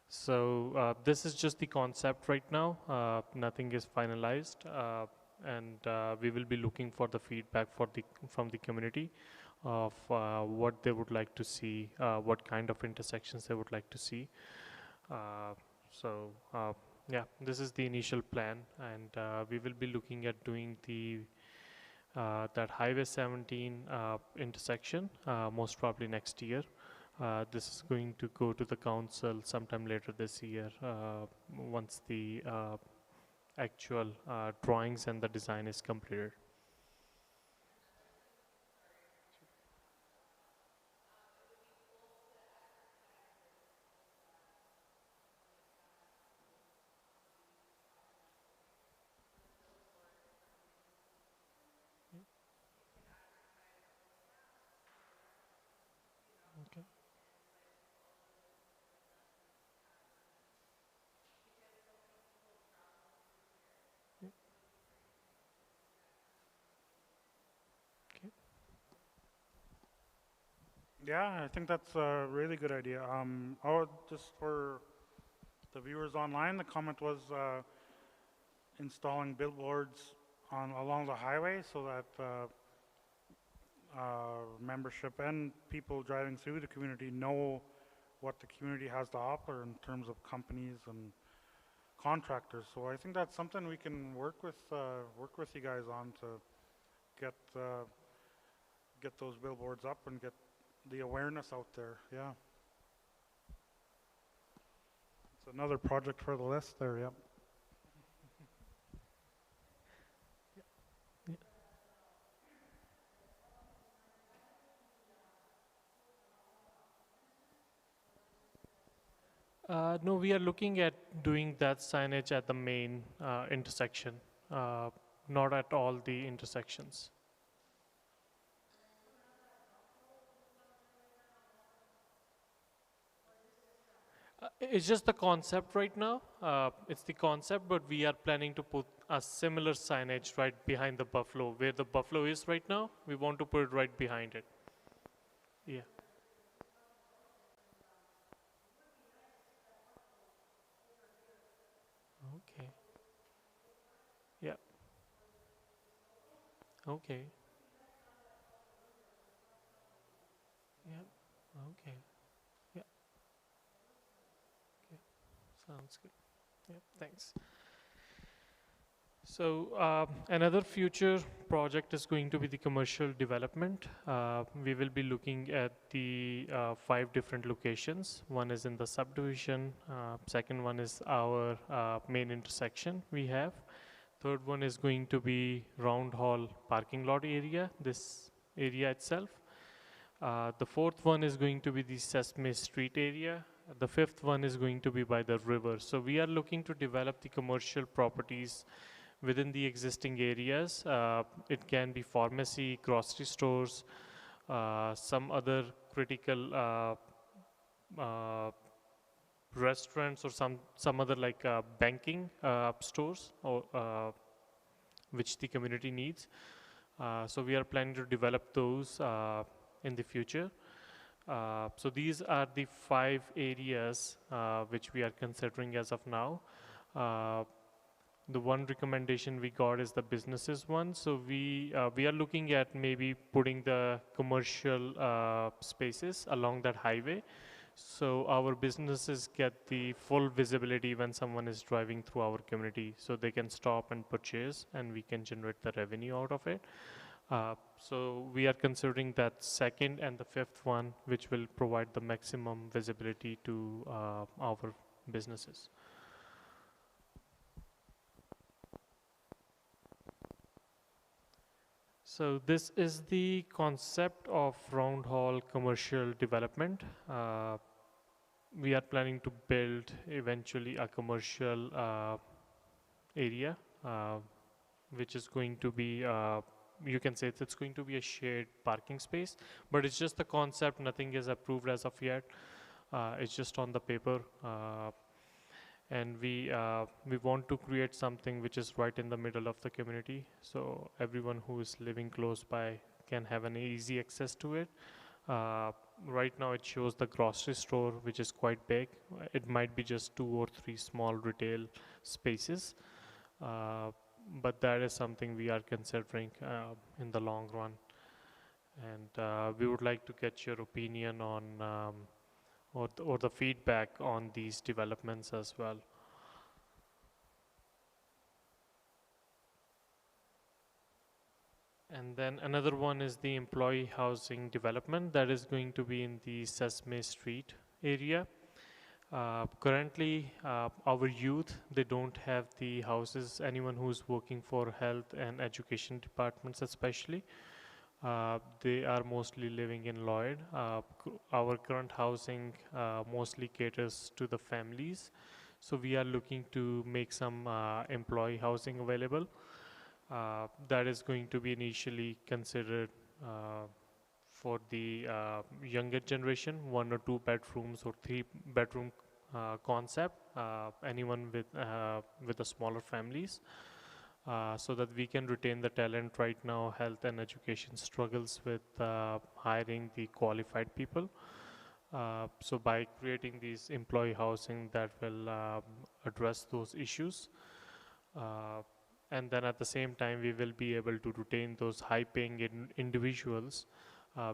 So this is just the concept right now. Nothing is finalized, and we will be looking for the feedback from the community of what they would like to see, what kind of intersections they would like to see. So yeah, this is the initial plan, and we will be looking at doing the that Highway 17 intersection most probably next year. This is going to go to the council sometime later this year once the actual drawings and the design is completed. Okay. Okay. Yeah, I think that's a really good idea. Just for the viewers online, the comment was installing billboards along the highway so that membership and people driving through the community know what the community has to offer in terms of companies and contractors. So I think that's something we can work with you guys on to get get those billboards up and get the awareness out there. Yeah, it's another project for the list there. Yep. No, we are looking at doing that signage at the main intersection, not at all the intersections. It's just the concept right now. It's the concept, but we are planning to put a similar signage right behind the buffalo. Where the buffalo is right now, we want to put it right behind it. Yeah. Okay. Yeah. Okay. Yeah. Okay. Yeah. Okay. Sounds good. Yeah. Thanks. So another future project is going to be the commercial development. We will be looking at the 5 different locations. One is in the subdivision. Second one is our main intersection we have. Third one is going to be Round Hall parking lot area, this area itself. The fourth one is going to be the Sesame Street area. The fifth one is going to be by the river. So we are looking to develop the commercial properties within the existing areas. It can be pharmacy, grocery stores, some other critical uh, restaurants or some other like banking stores or which the community needs. So we are planning to develop those in the future. So these are the 5 areas which we are considering as of now. Uh, the one recommendation we got is the businesses one. So we are looking at maybe putting the commercial spaces along that highway. So our businesses get the full visibility when someone is driving through our community, so they can stop and purchase, and we can generate the revenue out of it. So we are considering that second and the fifth one, which will provide the maximum visibility to our businesses. So this is the concept of round hall commercial development. We are planning to build eventually a commercial area, which is going to be you can say it's going to be a shared parking space, but it's just the concept. Nothing is approved as of yet. It's just on the paper, and we want to create something which is right in the middle of the community, so everyone who is living close by can have an easy access to it. Right now it shows the grocery store, which is quite big. It might be just 2 or 3 small retail spaces, but that is something we are considering in the long run. And we would like to get your opinion on or the feedback on these developments as well. And then another one is the employee housing development that is going to be in the Sesame Street area. Currently, our youth, they don't have the houses. Anyone who's working for health and education departments especially, they are mostly living in Lloyd. Our current housing mostly caters to the families. So we are looking to make some employee housing available. That is going to be initially considered for the younger generation, 1 or 2 bedrooms or 3 bedroom concept, anyone with the smaller families, so that we can retain the talent. Right now, health and education struggles with hiring the qualified people. So by creating these employee housing, that will address those issues. And then at the same time, we will be able to retain those high-paying individuals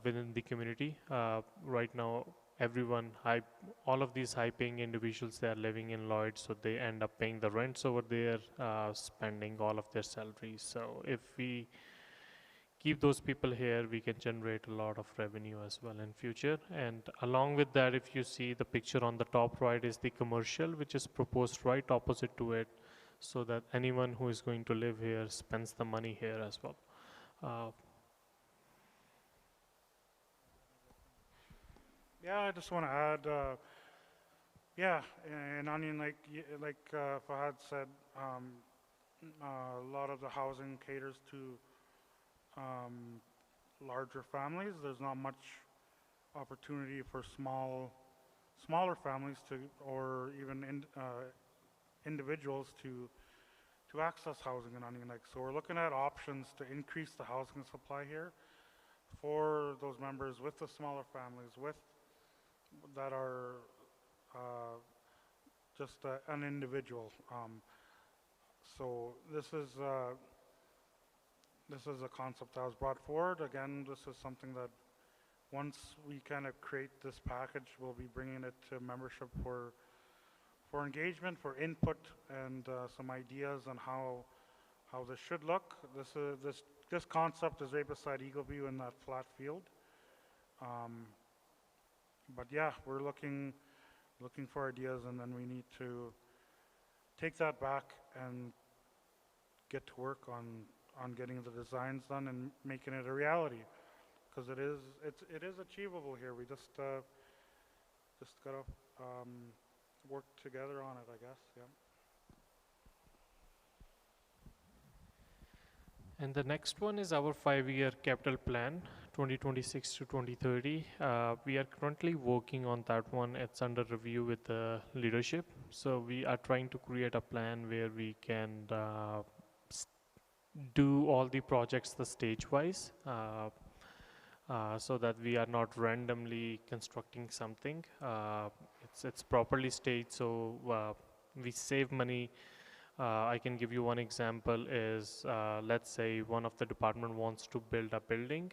within the community. Right now, all of these high-paying individuals, they are living in Lloyd, so they end up paying the rents over there, spending all of their salaries. So if we keep those people here, we can generate a lot of revenue as well in future. And along with that, if you see the picture on the top right is the commercial, which is proposed right opposite to it, so that anyone who is going to live here spends the money here as well. Yeah, I just want to add, yeah, and Onion, like Fahad said, a lot of the housing caters to larger families. There's not much opportunity for smaller families to, or even individuals to access housing in Onion Lake. So we're looking at options to increase the housing supply here for those members with the smaller families, with that are just an individual. So this is a concept that was brought forward. Again, this is something that once we kind of create this package, we'll be bringing it to membership for engagement, for input, and some ideas on how this should look. This concept is right beside Eagle View in that flat field. But yeah, we're looking for ideas, and then we need to take that back and get to work on getting the designs done and making it a reality, because it is achievable here. We just gotta work together on it, I guess. Yeah. And the next one is our 5-year capital plan 2026 to 2030. We are currently working on that one. It's under review with the leadership. So we are trying to create a plan where we can s- do all the projects the stage wise, so that we are not randomly constructing something. It's properly staged, so we save money. I can give you one example is, let's say one of the department wants to build a building.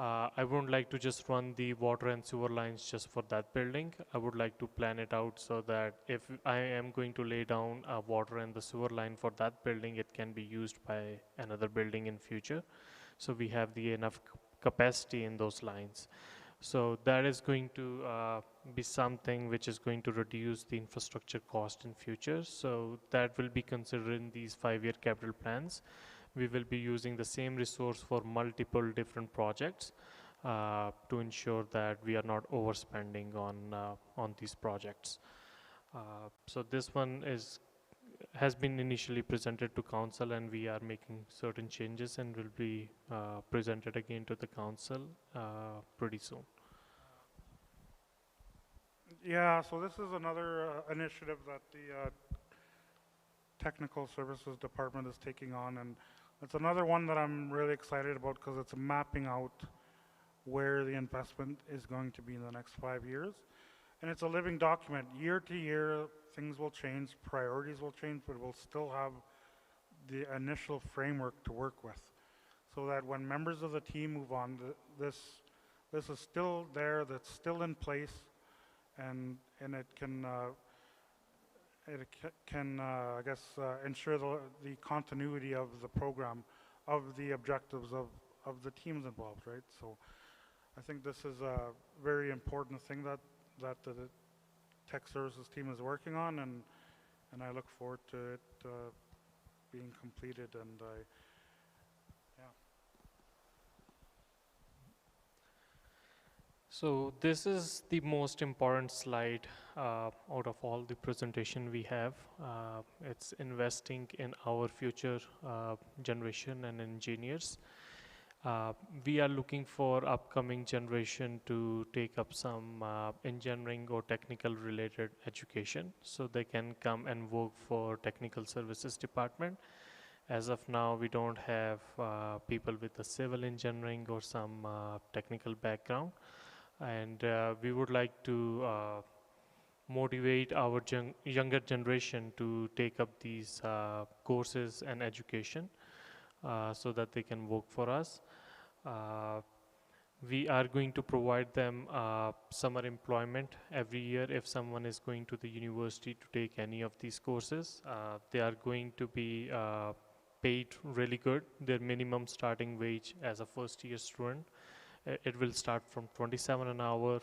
I wouldn't like to just run the water and sewer lines just for that building. I would like to plan it out so that if I am going to lay down a water and the sewer line for that building, it can be used by another building in future. So we have the enough capacity in those lines. So that is going to be something which is going to reduce the infrastructure cost in future. So that will be considered in these 5-year capital plans. We will be using the same resource for multiple different projects to ensure that we are not overspending on these projects. So this one has been initially presented to council, and we are making certain changes and will be presented again to the council pretty soon. Yeah, so this is another initiative that the Technical Services Department is taking on, and it's another one that I'm really excited about because it's mapping out where the investment is going to be in the next 5 years. And it's a living document. Year to year, things will change, priorities will change, but we'll still have the initial framework to work with. So that when members of the team move on, this is still there, that's still in place, and it can I guess, ensure the continuity of the program, of the objectives of the teams involved, right? So I think this is a very important thing that the tech services team is working on, and I look forward to it being completed, and yeah. So this is the most important slide out of all the presentation we have. It's investing in our future generation and engineers. We are looking for upcoming generation to take up some engineering or technical related education, so they can come and work for technical services department. As of now, we don't have people with a civil engineering or some technical background, and we would like to motivate our younger generation to take up these courses and education so that they can work for us. Uh, we are going to provide them summer employment every year if someone is going to the university to take any of these courses. They are going to be paid really good. Their minimum starting wage as a first year student, it will start from 27 an hour.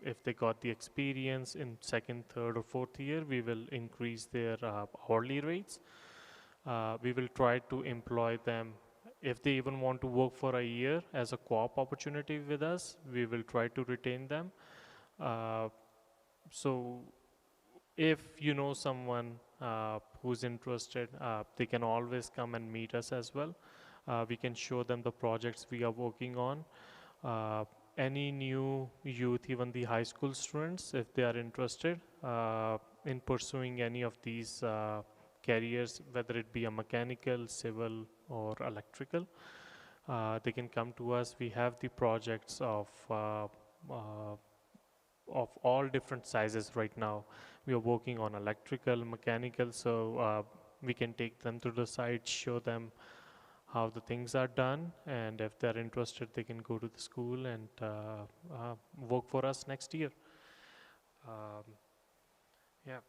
If they got the experience in second, third or fourth year, we will increase their hourly rates. We will try to employ them. If they even want to work for a year as a co-op opportunity with us, we will try to retain them. So if you know someone who's interested, they can always come and meet us as well. We can show them the projects we are working on. Any new youth, even the high school students, if they are interested in pursuing any of these careers, whether it be a mechanical, civil, or electrical, they can come to us. We have the projects of all different sizes right now. We are working on electrical, mechanical, so we can take them to the site, show them how the things are done, and if they're interested, they can go to the school and work for us next year. Um, yeah.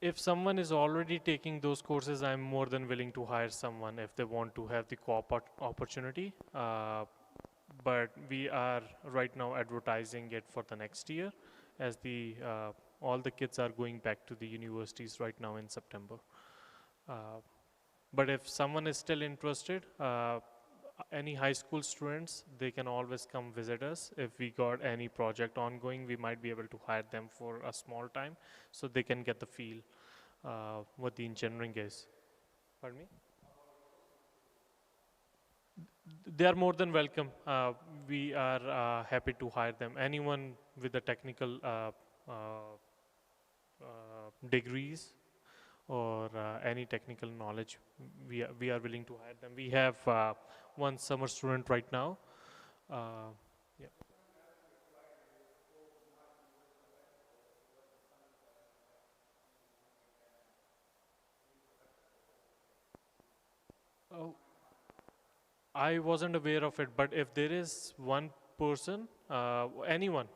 If someone is already taking those courses, I'm more than willing to hire someone if they want to have the co-op opportunity. But we are right now advertising it for the next year, as the all the kids are going back to the universities right now in September. But if someone is still interested, any high school students, they can always come visit us. If we got any project ongoing, we might be able to hire them for a small time so they can get the feel what the engineering is. Pardon me? They are more than welcome. We are happy to hire them. Anyone with the technical degrees or any technical knowledge, we are willing to hire them. We have one summer student right now. Uh, yeah. Oh, I wasn't aware of it, but if there is one person, anyone,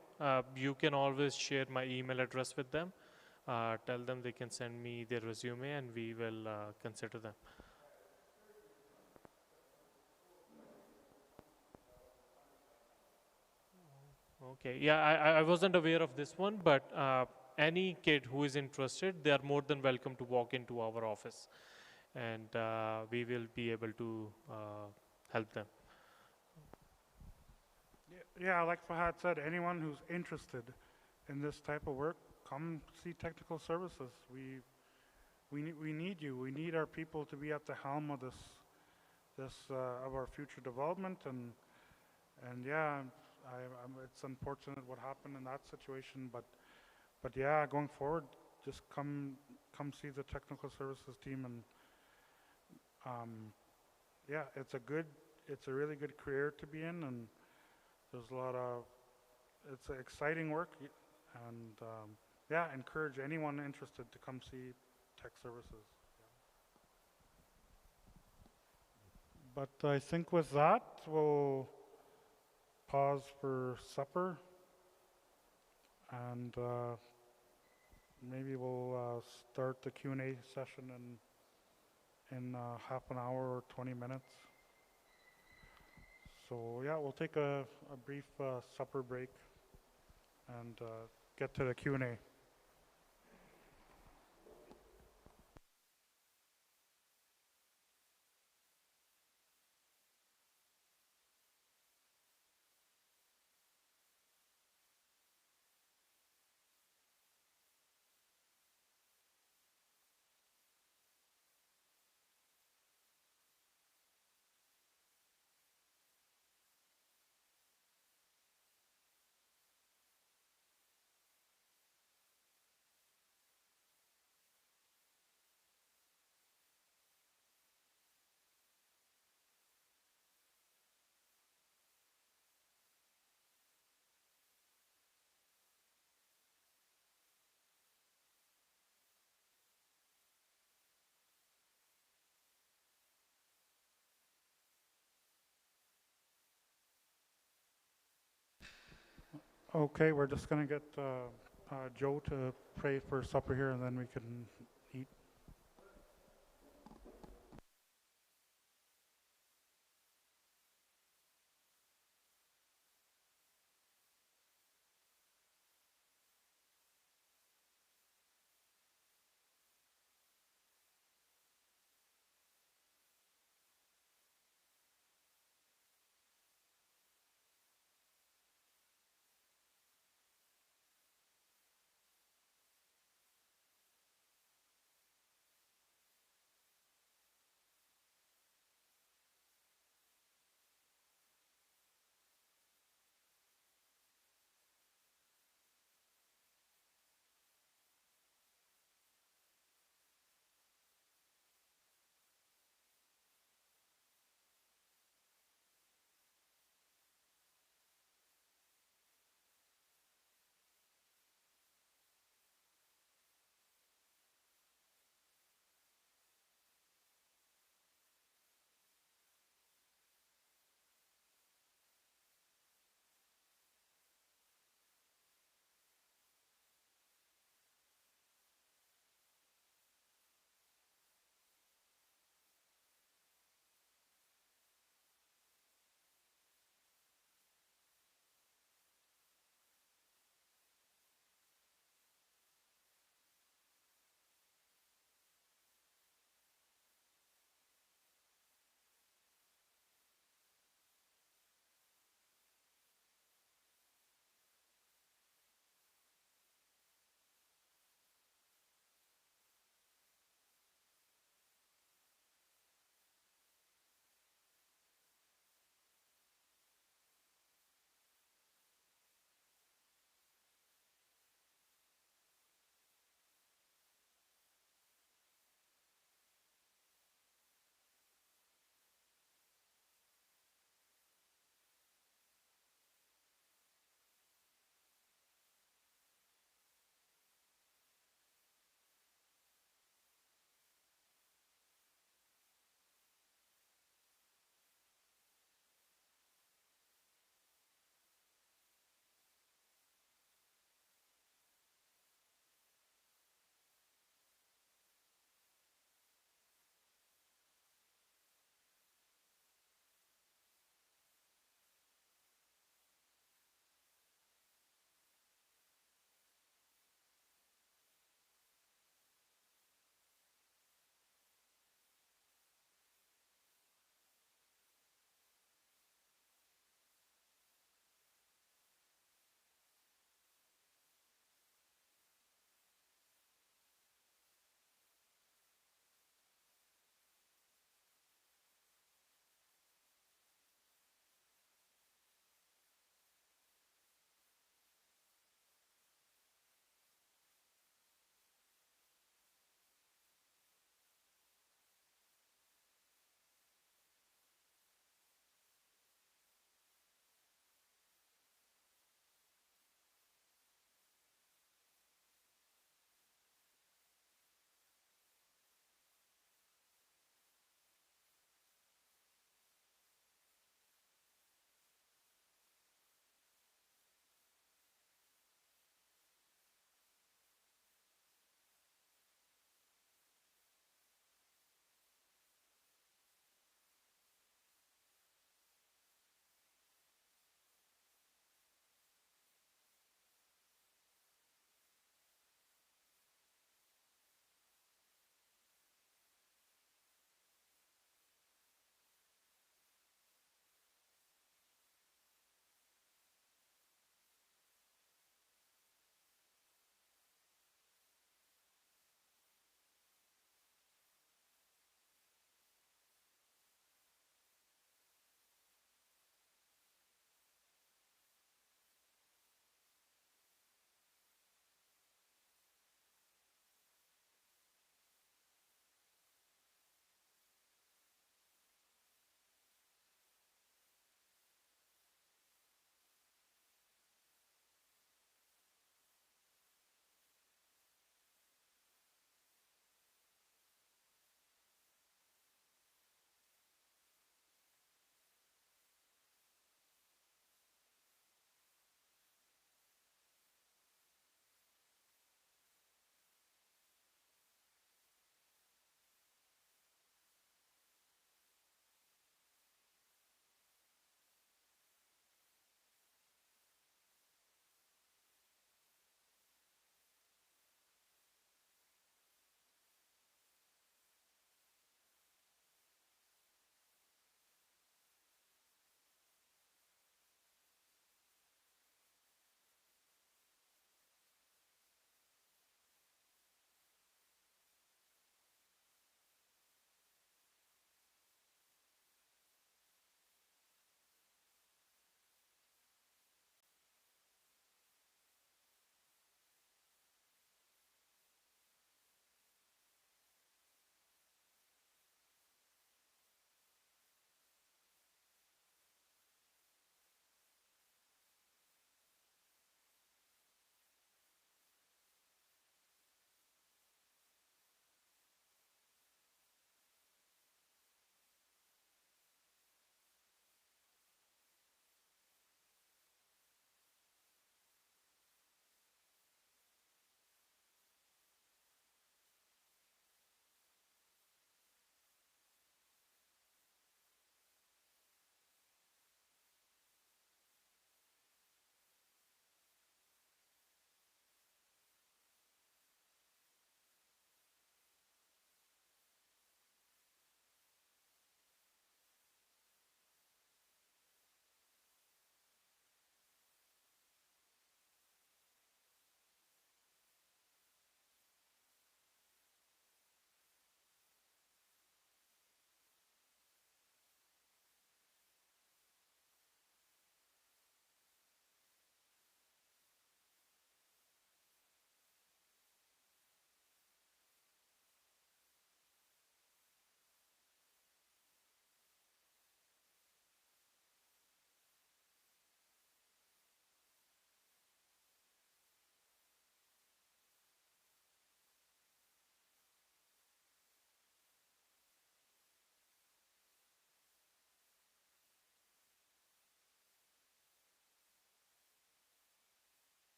you can always share my email address with them. Tell them they can send me their resume and we will consider them. Okay, yeah, I wasn't aware of this one, but any kid who is interested, they are more than welcome to walk into our office and we will be able to help them. Yeah, like Fahad said, anyone who's interested in this type of work, come see technical services. We need you. We need our people to be at the helm of this of our future development, and yeah, it's unfortunate what happened in that situation, but yeah, going forward, just come see the technical services team, and um, yeah, it's a really good career to be in, and there's a lot of it's exciting work, and yeah, encourage anyone interested to come see tech services. But I think with that, we'll pause for supper, and maybe we'll start the Q&A session in half an hour or 20 minutes. So yeah, we'll take a brief supper break and get to the Q&A. Okay, we're just gonna get Joe to pray for supper here, and then we can eat.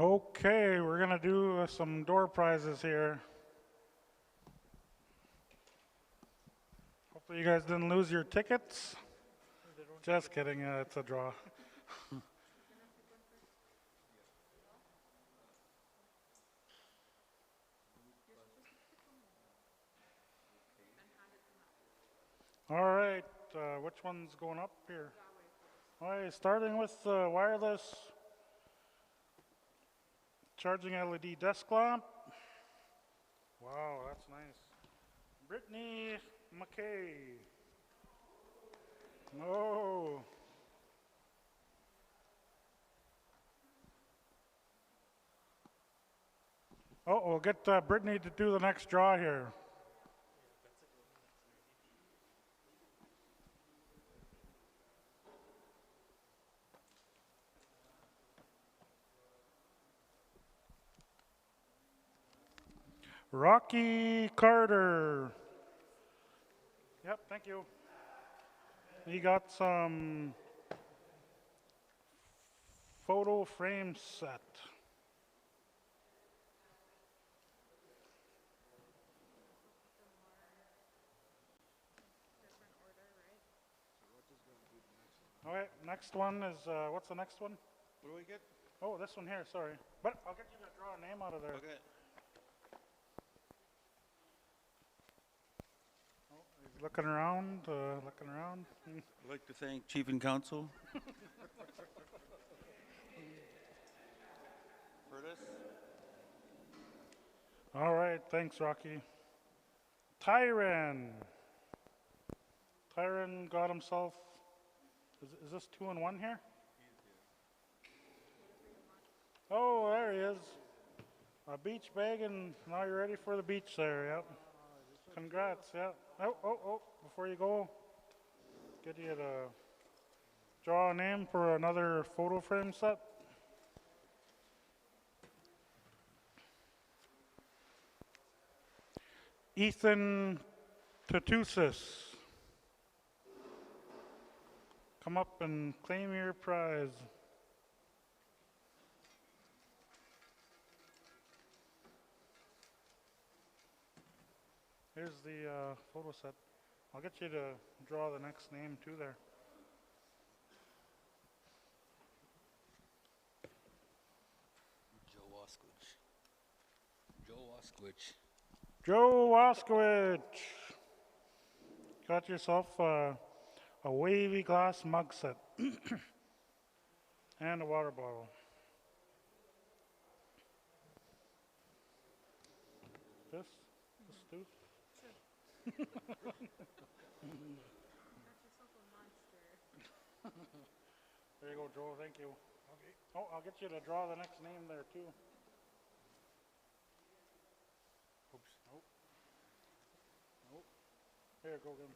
Okay, we're gonna do some door prizes here. Hopefully you guys didn't lose your tickets. Just kidding, it's a draw. All right, which one's going up here? All right, starting with wireless charging LED desk lamp. Wow, that's nice. Brittany McKay. Oh. Oh, we'll get Brittany to do the next draw here. Rocky Carter. Yep, thank you. He got some photo frame set. All right, next one is, what's the next one? What do we get? Oh, this one here, sorry. But I'll get you to draw a name out of there. Okay. Oh, he's looking around, looking around. I'd like to thank Chief and Council for this. All right, thanks, Rocky. Tyron. Tyron got himself, is this 2 in 1 here? Oh, there he is. A beach bag, and now you're ready for the beach there, yep. Congrats, yeah. Oh, before you go, get you to draw a name for another photo frame set. Ethan Tatusis. Come up and claim your prize. Here's the photo set. I'll get you to draw the next name too there. Joe Wasquich. Joe Wasquich. Joe Waskowicz. Got yourself a wavy glass mug set and a water bottle. This too? There you go, Joe. Thank you. Okay. Oh, I'll get you to draw the next name there too. Oops. Nope. Nope. Here, go again.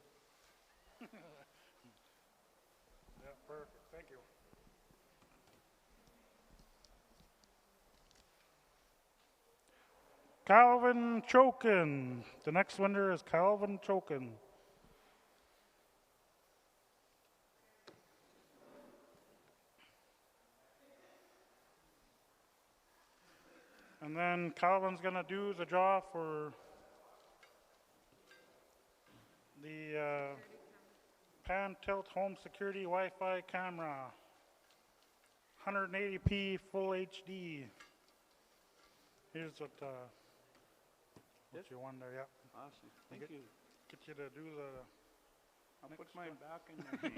Yeah, perfect. Thank you. Calvin Chokin. The next winner is Calvin Chokin. And then Calvin's going to do the draw for the pan tilt home security Wi-Fi camera. 180p full HD. Here's what you won there, yeah. Awesome. Thank Get- you. Get you to do the, I'll next put mine one. back in there.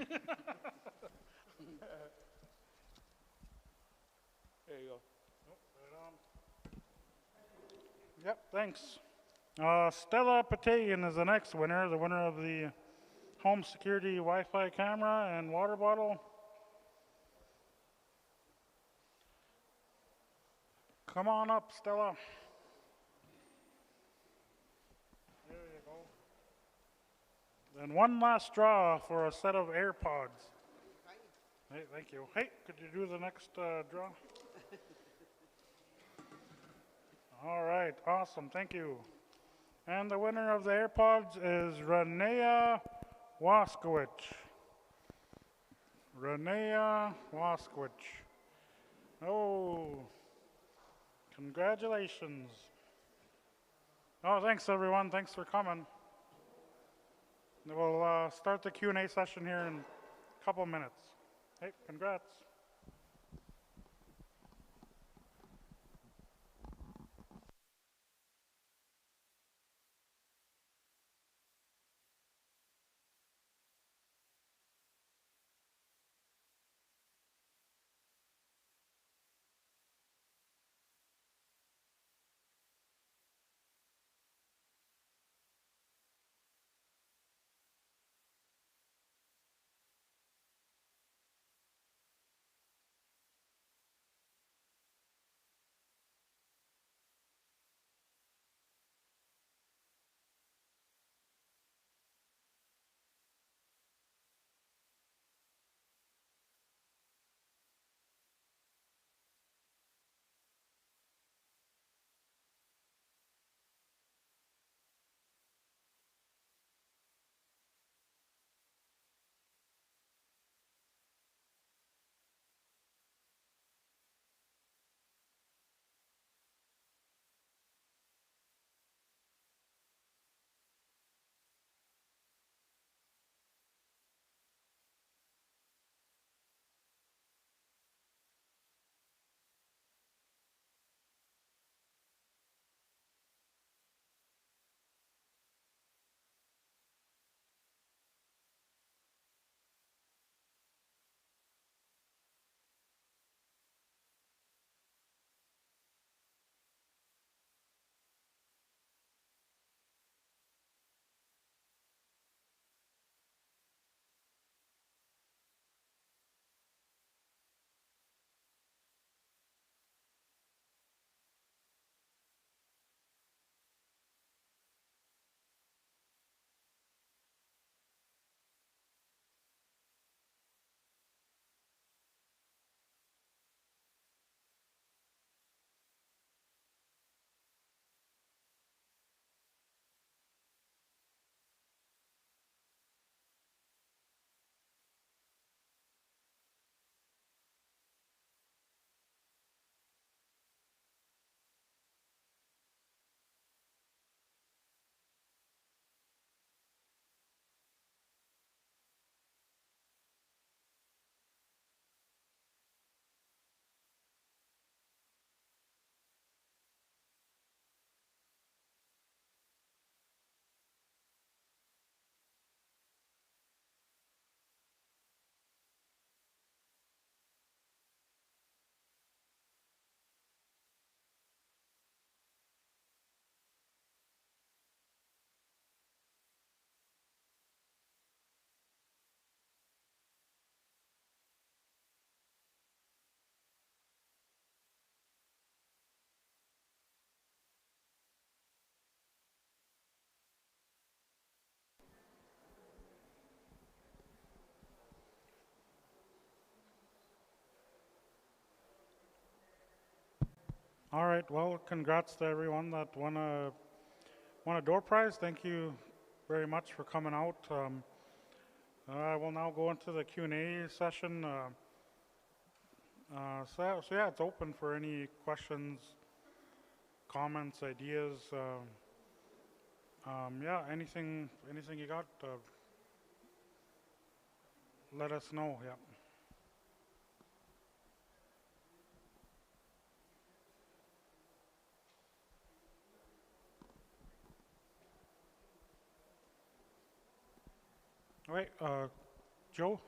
There you go. Yep, thanks. Stella Patagian is the next winner, the winner of the home security Wi-Fi camera and water bottle. Come on up, Stella. There you go. Then one last draw for a set of AirPods. Hey, thank you. Hey, could you do the next draw? All right, awesome, thank you. And the winner of the AirPods is Renea Waskowicz. Renea Waskowicz. Oh, Congratulations. Oh, thanks everyone. Thanks for coming. We'll start the Q&A session here in a couple minutes. Hey, congrats. All right. Well, congrats to everyone that won a door prize. Thank you very much for coming out. I will now go into the Q&A session. So yeah, it's open for any questions, comments, ideas. Yeah, anything you got, let us know. Yeah. All right, Joe.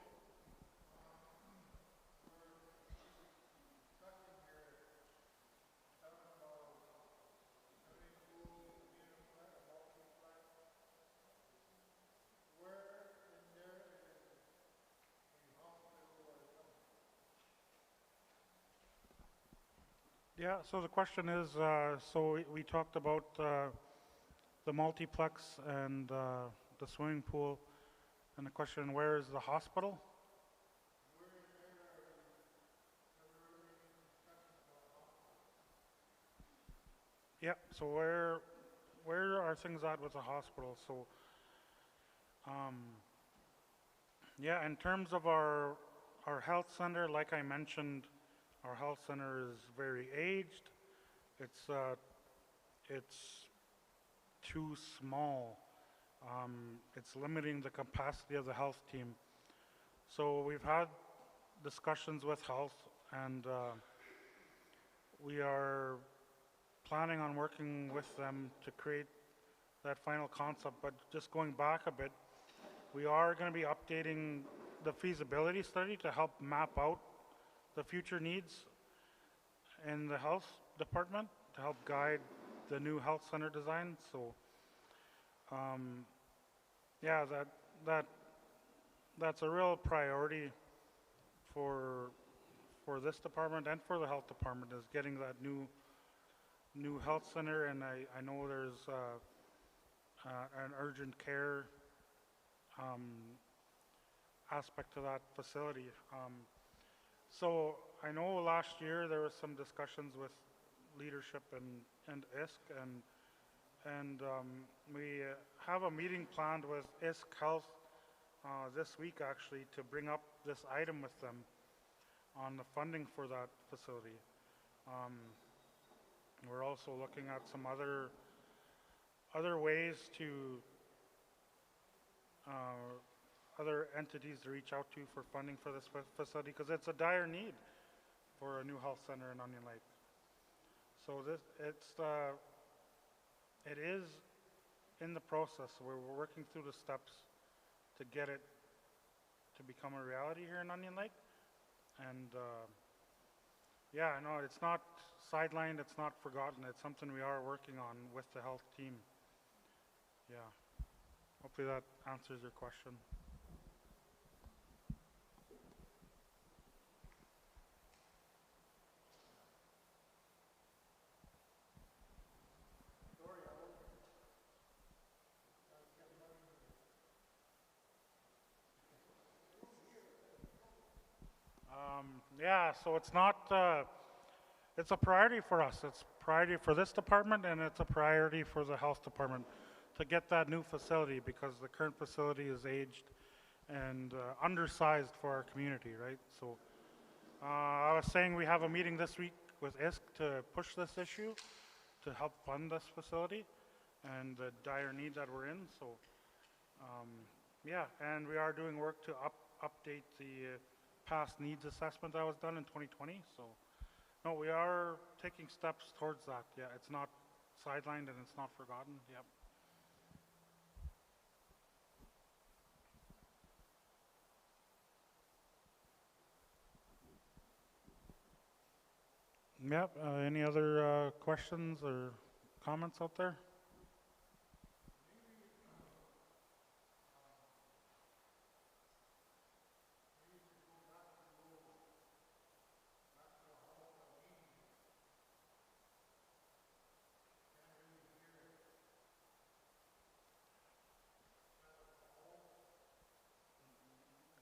Yeah. So the question is, so we talked about the multiplex and the swimming pool, and the question, where is the hospital? Yeah. So where are things at with the hospital? So um, yeah, in terms of our health center, like I mentioned, our health center is very aged, It's, it's too small. It's limiting the capacity of the health team. So we've had discussions with health, and we are planning on working with them to create that final concept. But just going back a bit, we are going to be updating the feasibility study to help map out the future needs in the health department to help guide the new health center design. So, yeah, that's a real priority for this department and for the health department, is getting that new health center. And I know there's an urgent care aspect to that facility. So I know last year there was some discussions with leadership and ISK, and we have a meeting planned with ISK Health this week actually to bring up this item with them on the funding for that facility. We're also looking at some other ways to other entities to reach out to for funding for this facility, because it's a dire need for a new health center in Onion Lake. So it is in the process. We're working through the steps to get it to become a reality here in Onion Lake. And yeah, no, it's not sidelined, it's not forgotten. It's something we are working on with the health team. Yeah. Hopefully that answers your question. Yeah, so it's not, it's a priority for us. It's a priority for this department, and it's a priority for the health department to get that new facility, because the current facility is aged and undersized for our community, right? So I was saying we have a meeting this week with ISK to push this issue to help fund this facility and the dire need that we're in. So yeah, and we are doing work to update the past needs assessment that was done in 2020. So no, we are taking steps towards that. Yeah, it's not sidelined and it's not forgotten. Yep. Yep. Any other questions or comments out there?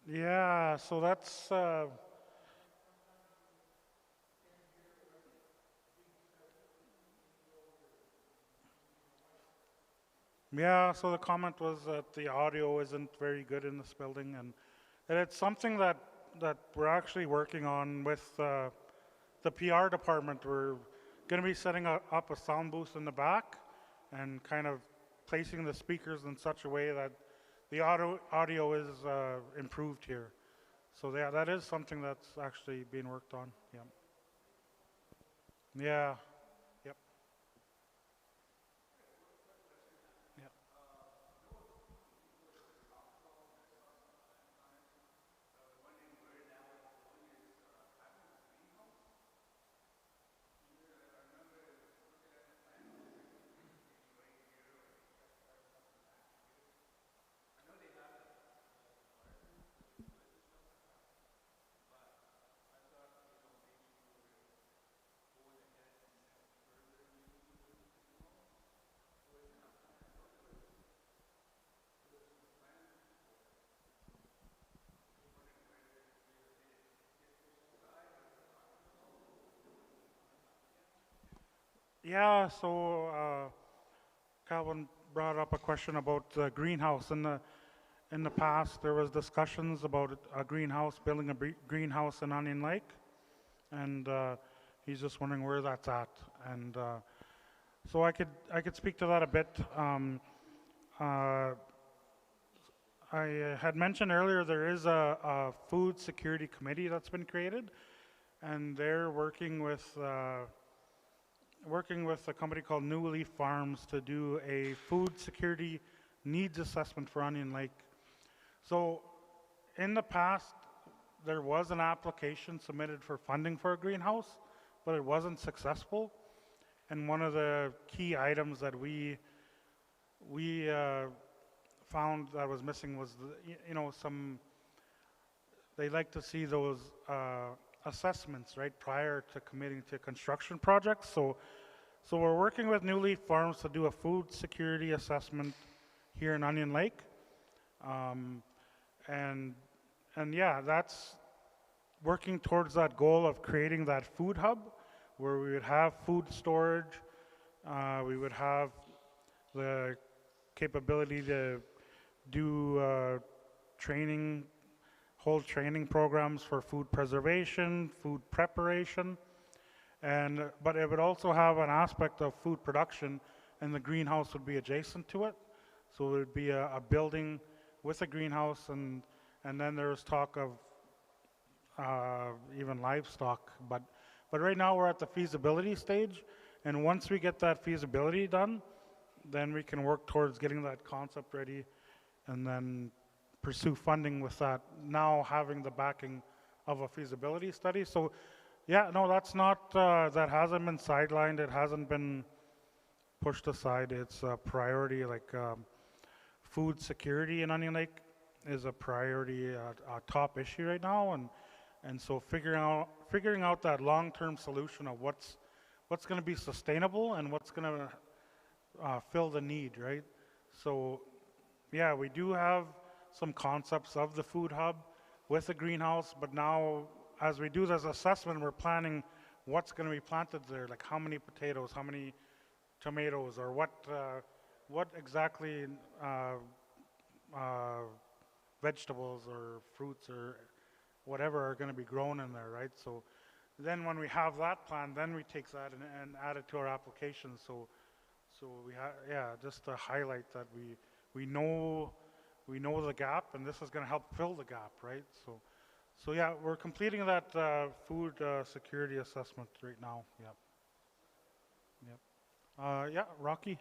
Yeah, so that's yeah, so the comment was that the audio isn't very good in this building, and it's something that we're actually working on with the PR department. We're going to be setting up a sound booth in the back and kind of placing the speakers in such a way that the audio is improved here. So yeah, that is something that's actually being worked on. Yeah. Yeah. Yep. Yep. Yeah, so Calvin brought up a question about the greenhouse. In the past, there was discussions about a greenhouse, building a greenhouse in Onion Lake, and He's just wondering where that's at, and so I could speak to that a bit. Uh, I had mentioned earlier there is a food security committee that's been created, and they're working with a company called New Leaf Farms to do a food security needs assessment for Onion Lake. So in the past, there was an application submitted for funding for a greenhouse, but it wasn't successful. And one of the key items that we found that was missing was they like to see those assessments right prior to committing to construction projects. So we're working with New Leaf Farms to do a food security assessment here in Onion Lake, and yeah, that's working towards that goal of creating that food hub where we would have food storage, we would have the capability to do training, hold training programs for food preservation, food preparation, but it would also have an aspect of food production, and the greenhouse would be adjacent to it. So it would be a building with a greenhouse, and then there's talk of even livestock. But right now we're at the feasibility stage, and once we get that feasibility done, then we can work towards getting that concept ready, and then pursue funding with that. Now having the backing of a feasibility study. So, yeah, no, that's not that hasn't been sidelined. It hasn't been pushed aside. It's a priority. Like food security in Onion Lake is a priority, a top issue right now, and so figuring out that long-term solution of what's going to be sustainable and what's going to fill the need, right? So, yeah, we do have some concepts of the food hub with a greenhouse, but now as we do this assessment, we're planning what's going to be planted there, like how many potatoes, how many tomatoes, or what exactly vegetables or fruits or whatever are going to be grown in there, right? So then when we have that plan, then we take that and add it to our application. So we yeah, just to highlight that we know the gap, and this is going to help fill the gap, right? So yeah, we're completing that food security assessment right now. Yep. Yep. Yeah, Rocky.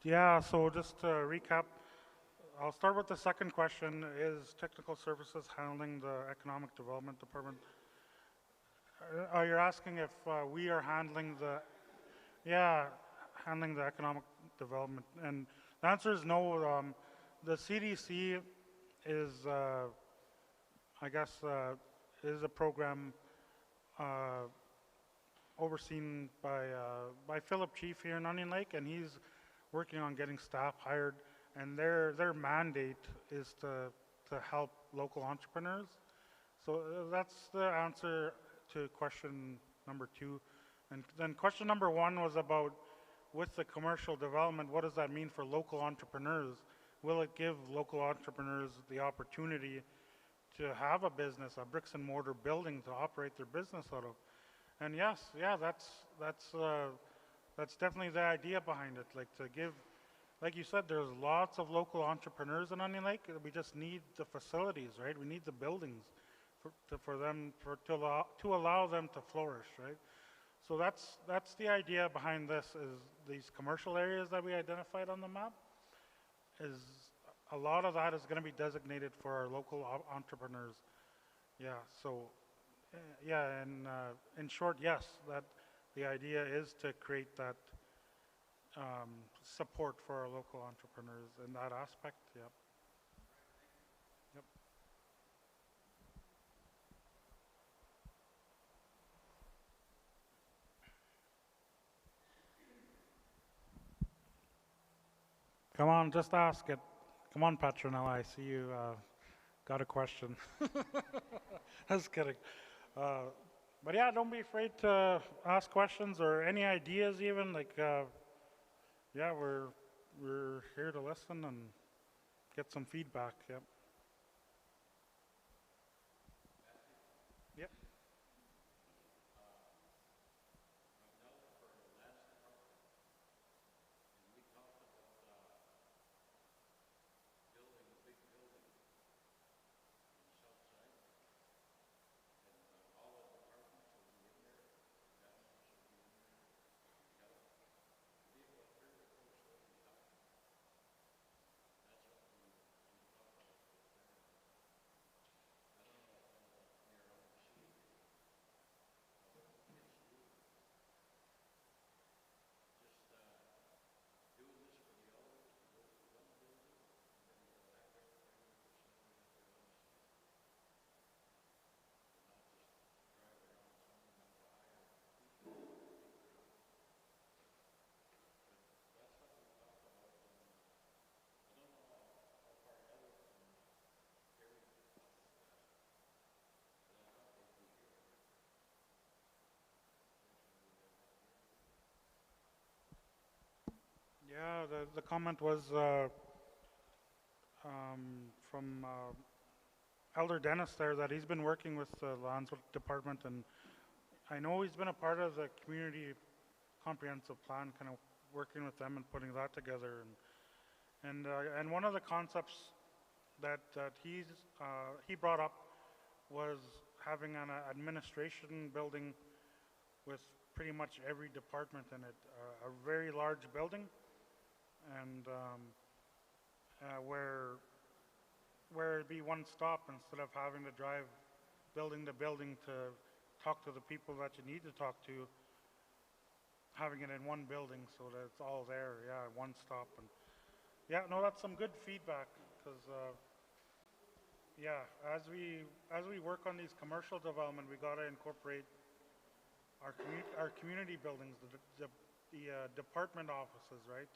Yeah, so just to recap, I'll start with the second question. Is Technical Services handling the Economic Development Department? Oh, you're asking if we are handling yeah, handling the economic development, and the answer is no. The CDC is, I guess, is a program uh, overseen by Philip Chief here in Onion Lake, and he's working on getting staff hired, and their mandate is to help local entrepreneurs. So that's the answer to question number 2. And then question number 1 was about, with the commercial development, what does that mean for local entrepreneurs? Will it give local entrepreneurs the opportunity to have a business, a bricks and mortar building to operate their business out of? And yes, yeah, that's definitely the idea behind it. Like, to give, like you said, there's lots of local entrepreneurs in Onion Lake. We just need the facilities, right? We need the buildings to allow them to flourish, right? So that's the idea behind this, is these commercial areas that we identified on the map, is a lot of that is going to be designated for our local entrepreneurs. Yeah, so yeah, and in short, yes, that the idea is to create that support for our local entrepreneurs in that aspect. Yep. Yep. Come on, just ask it. Come on, Petronella, I see you got a question. Just kidding. But yeah, don't be afraid to ask questions or any ideas even. Like, yeah, we're here to listen and get some feedback. Yep. Yep. Yeah, the comment was from Elder Dennis there, that he's been working with the lands department, and I know he's been a part of the community comprehensive plan, kind of working with them and putting that together. And one of the concepts that he brought up was having an administration building with pretty much every department in it, a very large building, and where it'd be one stop instead of having to drive building to building to talk to the people that you need to talk to, having it in one building so that it's all there. Yeah, one stop. And yeah, no, that's some good feedback, because yeah, as we work on these commercial development, we got to incorporate our community buildings, the department offices, right?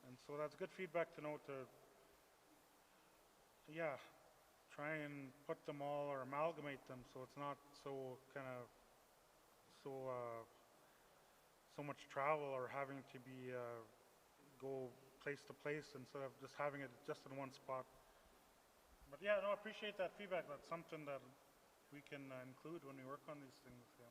And so that's good feedback to know, to yeah, try and put them all or amalgamate them so it's not so kind of so much travel or having to be go place to place instead of just having it just in one spot. But yeah, no, I appreciate that feedback. That's something that we can include when we work on these things. Yeah.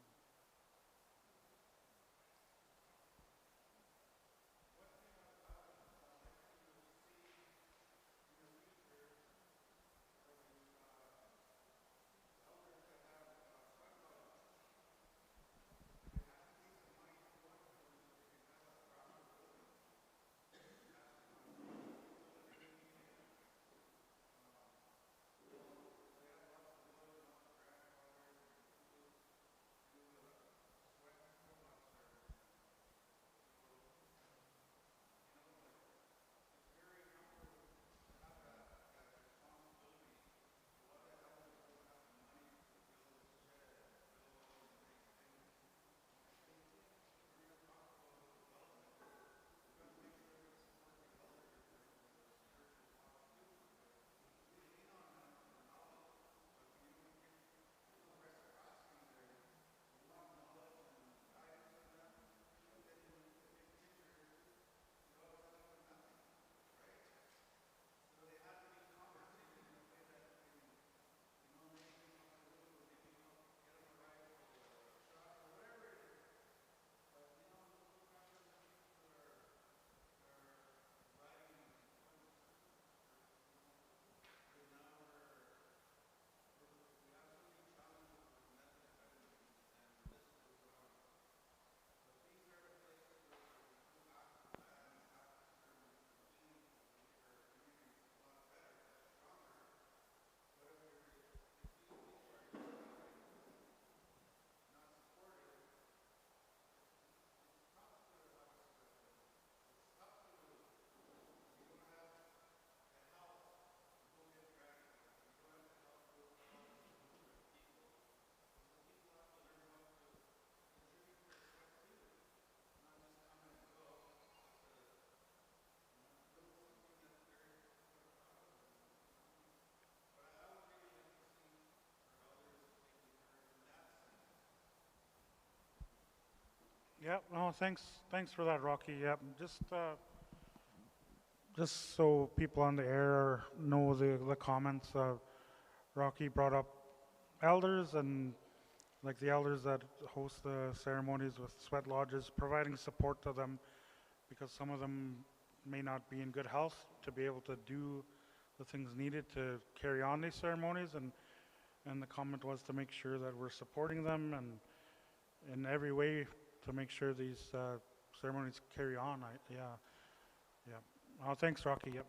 Yep, no, thanks for that, Rocky. Yep, just so people on the air know the comments, Rocky brought up elders and like the elders that host the ceremonies with sweat lodges, providing support to them because some of them may not be in good health to be able to do the things needed to carry on these ceremonies, and the comment was to make sure that we're supporting them and in every way to make sure these ceremonies carry on. Yeah, yeah. Oh, thanks, Rocky. Yep.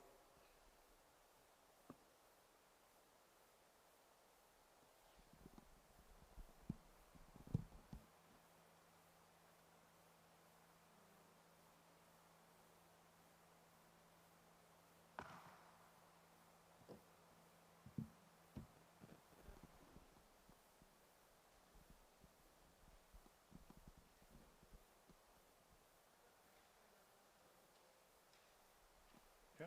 Yeah.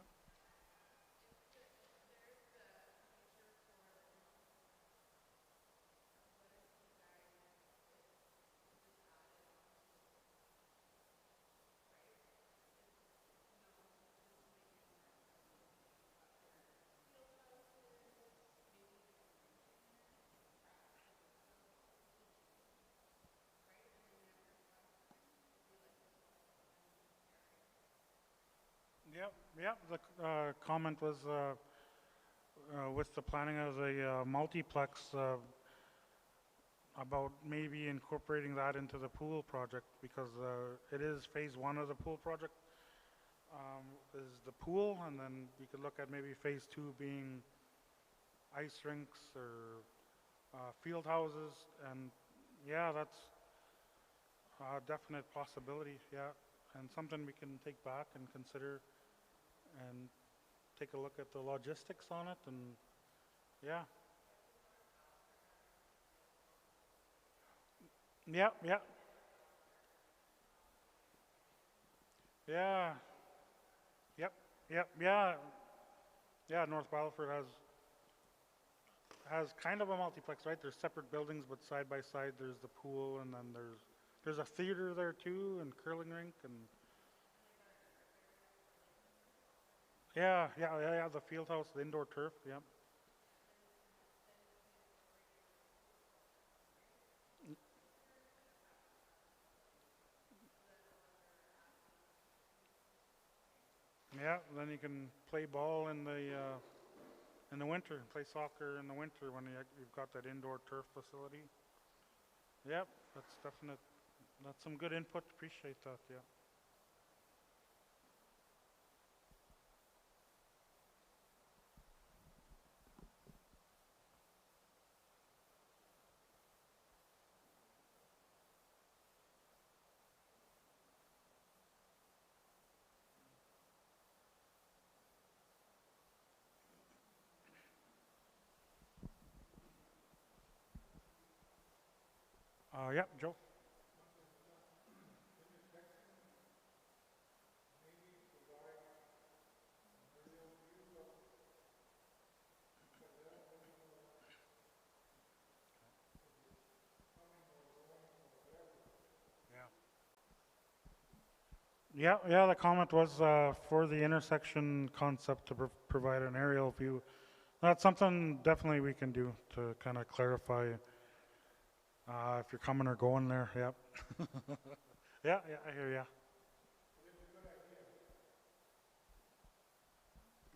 Yep. Yep. The comment was with the planning of the multiplex about maybe incorporating that into the pool project because it is phase one of the pool project is the pool, and then we could look at maybe phase two being ice rinks or field houses, and yeah, that's a definite possibility. Yeah, and something we can take back and consider and take a look at the logistics on it, and yeah, yeah, yeah, yeah, yep, yep, yeah, yeah. North Battleford has kind of a multiplex, right? There's separate buildings, but side by side there's the pool, and then there's a theater there too, and curling rink, and yeah, yeah, yeah, yeah. The field house, the indoor turf, yeah, yeah. Then you can play ball in the winter, play soccer in the winter when you've got that indoor turf facility. Yep, that's definite. That's some good input. Appreciate that. Yeah. Yep, Joe. Yeah. Yeah, yeah. The comment was for the intersection concept to provide an aerial view. That's something definitely we can do to kind of clarify if you're coming or going there. Yep. Yeah, yeah. I hear ya.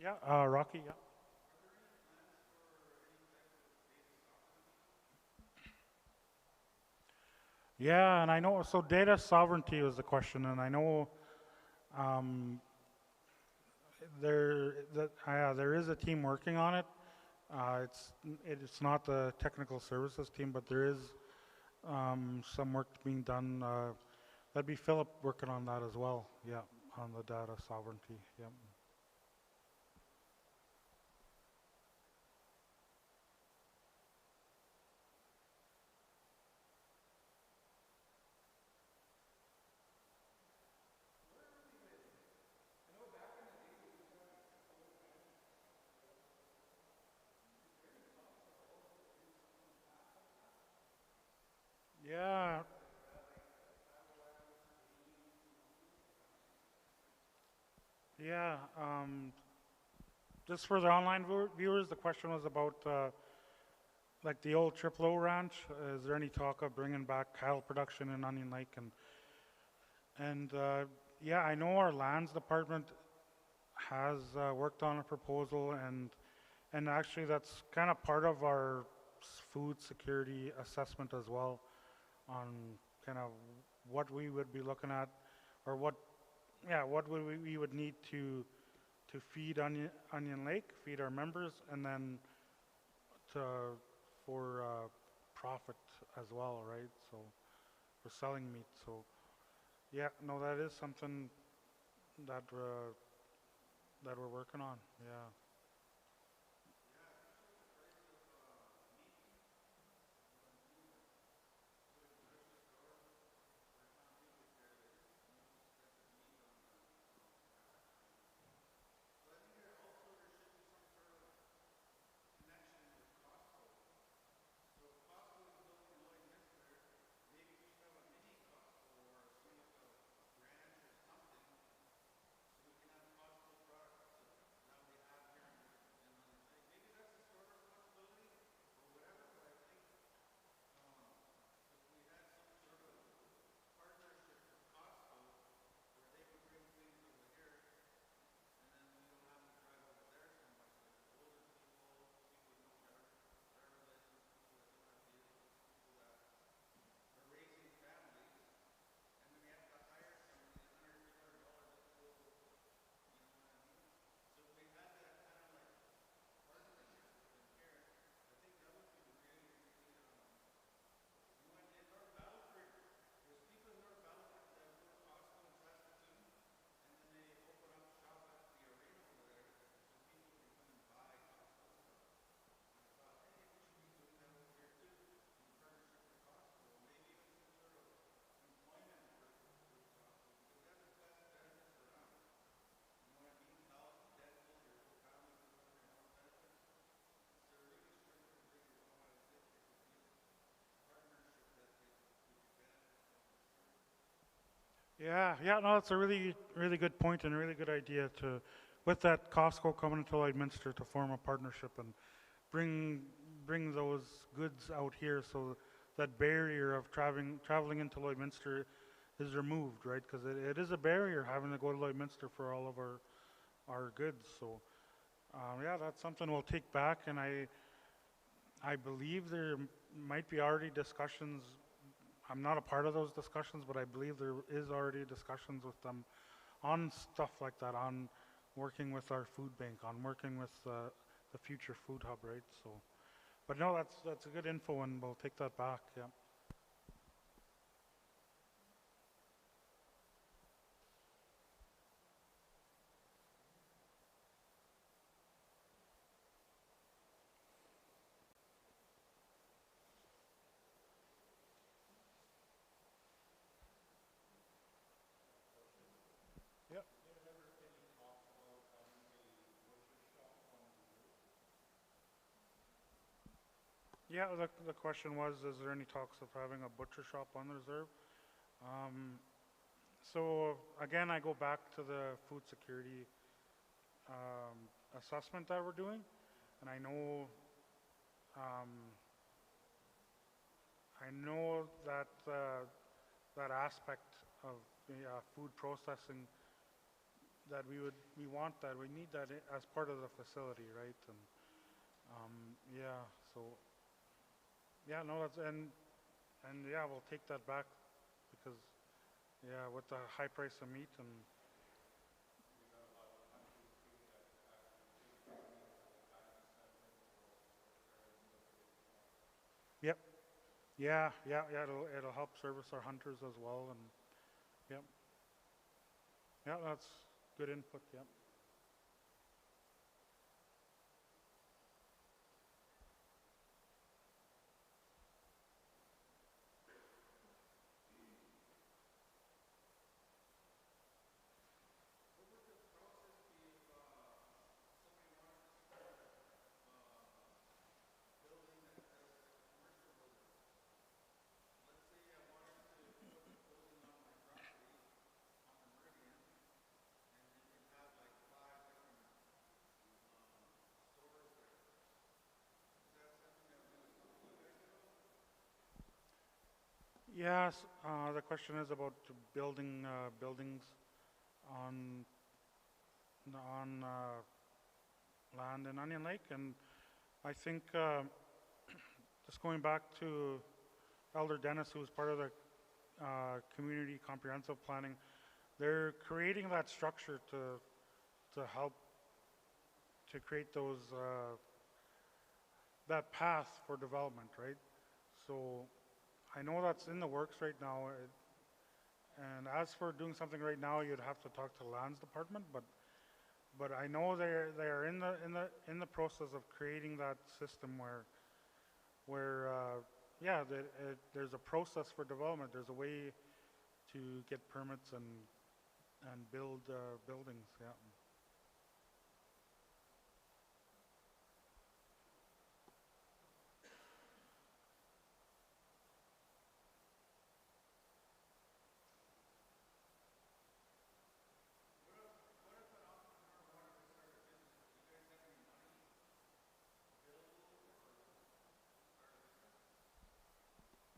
Yeah. Rocky. Yeah. Yeah, and I know. So data sovereignty was the question, and I know um, there is a team working on it. It's not the technical services team, but there is some work being done. That'd be Philip working on that as well. Yeah, on the data sovereignty. Yep. Yeah, Yeah, just for the online viewers, the question was about like the old Triple O Ranch. Is there any talk of bringing back cattle production in Onion Lake? And yeah, I know our lands department has worked on a proposal, and actually that's kind of part of our food security assessment as well, on kind of what we would be looking at, or what would we would need to feed Onion Lake, feed our members, and then to for profit as well, right? So for selling meat. So yeah, no, that is something that that we're working on. Yeah. Yeah, yeah, no, that's a really good point and a really good idea to, with that Costco coming to Lloydminster, to form a partnership and bring bring those goods out here, so that barrier of traveling into Lloydminster is removed, right? Because it is a barrier having to go to Lloydminster for all of our goods. So yeah, that's something we'll take back, and I believe there might be already discussions. I'm not a part of those discussions, but I believe there is already discussions with them on stuff like that, on working with our food bank, on working with the future food hub, right? So, but no, that's a good info, and we'll take that back. Yeah. Yep. Yeah. The question was, is there any talks of having a butcher shop on the reserve? Um, so again, I go back to the food security assessment that we're doing, and um, I know that that aspect of the food processing, that we want that, we need that as part of the facility, right? And yeah, so yeah, no, that's and yeah, we'll take that back, because yeah, with the high price of meat, and yep, yeah, it'll help service our hunters as well, and yep, yeah, that's good input. Yep. Yes, the question is about building buildings on land in Onion Lake, and I think just going back to Elder Dennis, who was part of the community comprehensive planning, they're creating that structure to help to create those that path for development, right? So I know that's in the works right now. And as for doing something right now, you'd have to talk to the lands department, but I know they're in the process of creating that system where yeah, there's a process for development. There's a way to get permits and build buildings. Yeah.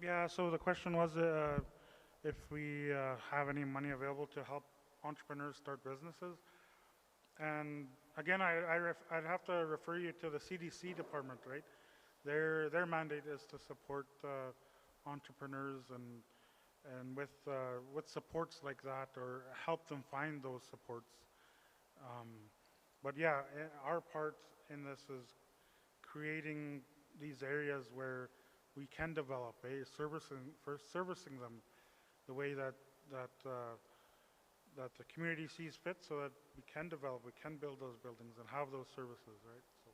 Yeah. So the question was if we have any money available to help entrepreneurs start businesses. And again, I'd have to refer you to the CDC department, right? Their mandate is to support entrepreneurs and with supports like that or help them find those supports. Um, but yeah, our part in this is creating these areas where we can develop, servicing them the way that the community sees fit, so that we can develop, we can build those buildings and have those services, right? So.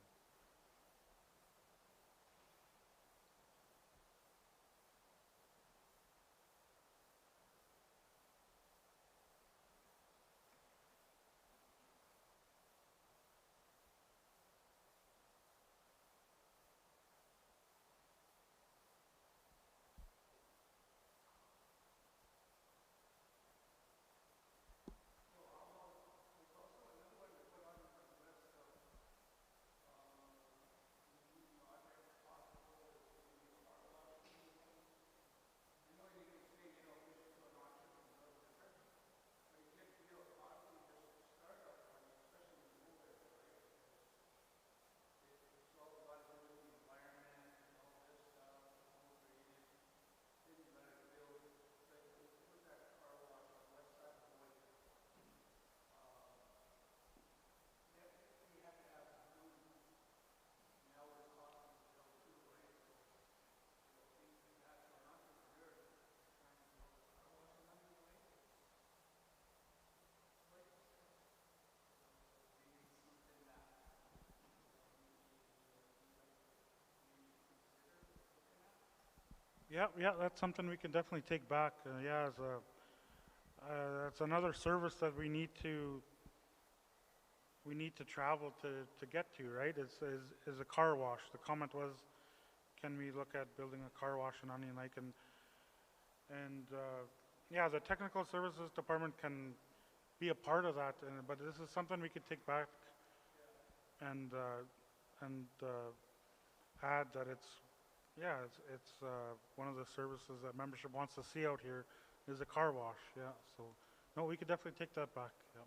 Yeah, yeah, that's something we can definitely take back. Yeah, that's another service that we need to travel to get to, right? Is a car wash. The comment was, can we look at building a car wash in Onion Lake? And yeah, the technical services department can be a part of that. But this is something we could take back and add that it's one of the services that membership wants to see out here is a car wash. Yeah, so no, we could definitely take that back. Yeah.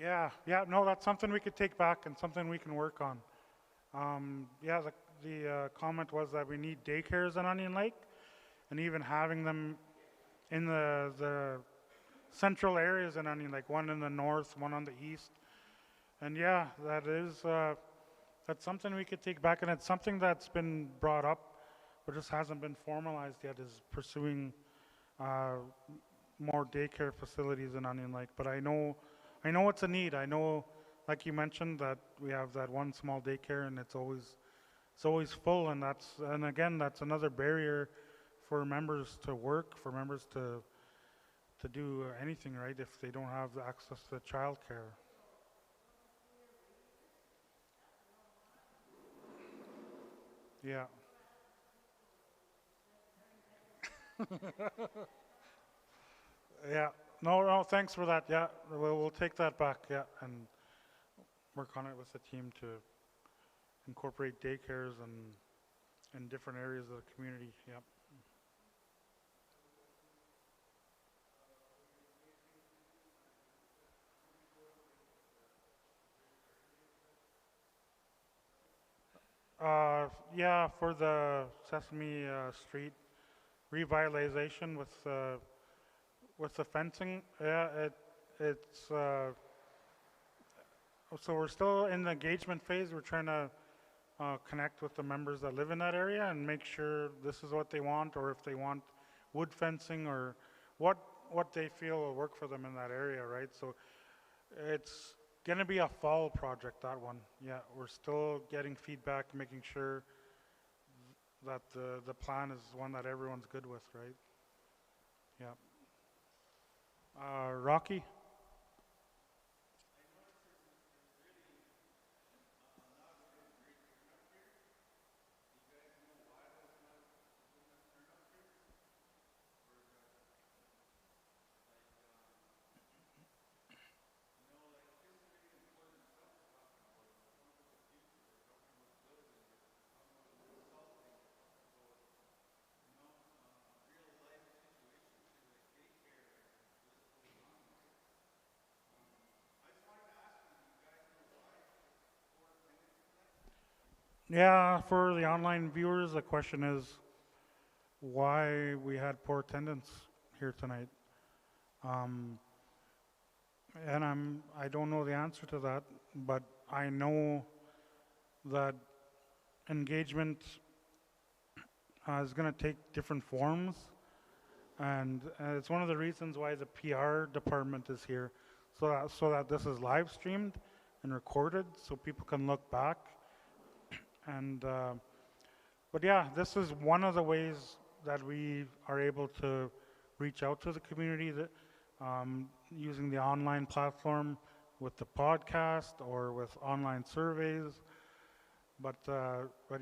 Yeah, no, that's something we could take back and something we can work on. Yeah, the comment was that we need daycares in Onion Lake, and even having them in the central areas in Onion Lake, one in the north, one on the east. And yeah, that's something we could take back, and it's something that's been brought up, but just hasn't been formalized yet, is pursuing uh, more daycare facilities in Onion Lake. But I know it's a need. I know, like you mentioned, that we have that one small daycare, and it's always full, and and again, that's another barrier for members to work, for members to do anything, right? If they don't have the access to childcare. Yeah. Yeah. No, no, thanks for that. Yeah, we'll take that back. Yeah, and work on it with the team to incorporate daycares and in different areas of the community. Yeah. Yeah, for the Sesame Street revitalization with the fencing. Yeah, it's so we're still in the engagement phase. We're trying to connect with the members that live in that area and make sure this is what they want, or if they want wood fencing, or what what they feel will work for them in that area, right? So it's gonna be a fall project, that one. Yeah, we're still getting feedback, making sure that the plan is one that everyone's good with, right? Yeah. Rocky? Yeah, for the online viewers, the question is why we had poor attendance here tonight. Um, and I don't know the answer to that, but I know that engagement is going to take different forms, and it's one of the reasons why the PR department is here, so that this is live streamed and recorded, so people can look back. And but yeah, this is one of the ways that we are able to reach out to the community, that using the online platform with the podcast or with online surveys. But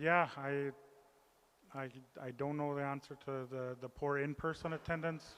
yeah, I I don't know the answer to the poor in-person attendance.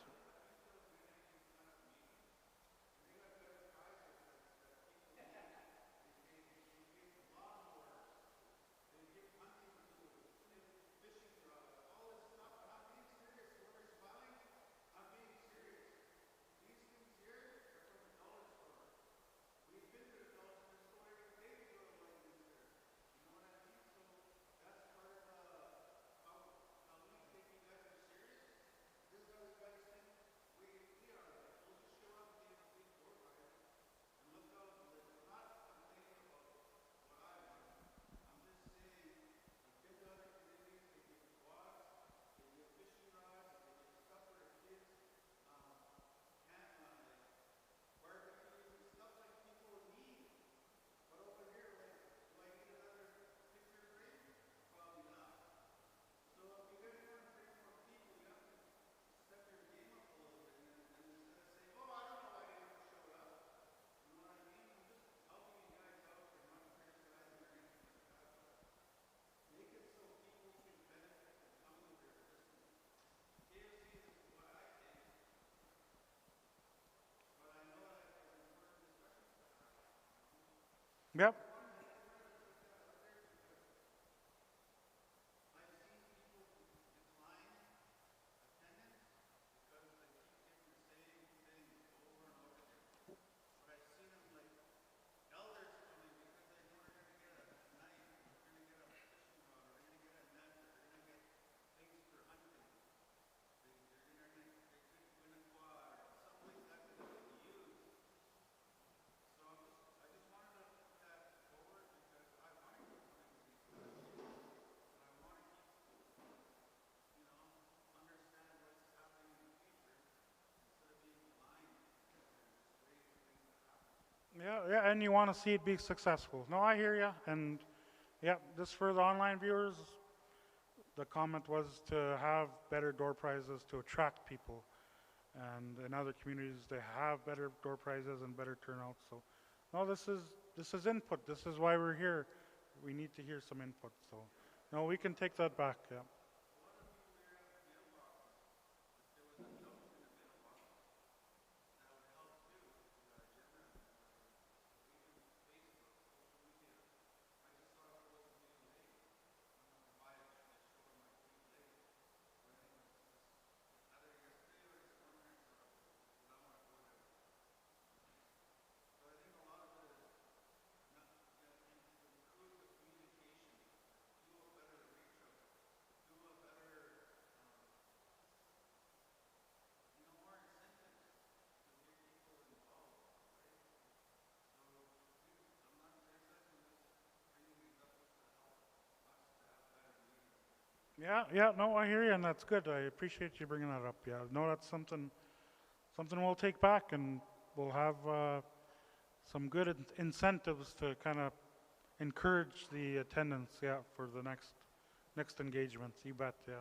Yep. Yeah, and you want to see it be successful. No, I hear you. And yeah, just for the online viewers, the comment was to have better door prizes to attract people. And in other communities, they have better door prizes and better turnout. So, no, this is input. This is why we're here. We need to hear some input. So, no, we can take that back. Yeah. Yeah, no, I hear you, and that's good. I appreciate you bringing that up. Yeah, no, that's something we'll take back, and we'll have some good incentives to kind of encourage the attendance. Yeah, for the next engagements. You bet. Yeah.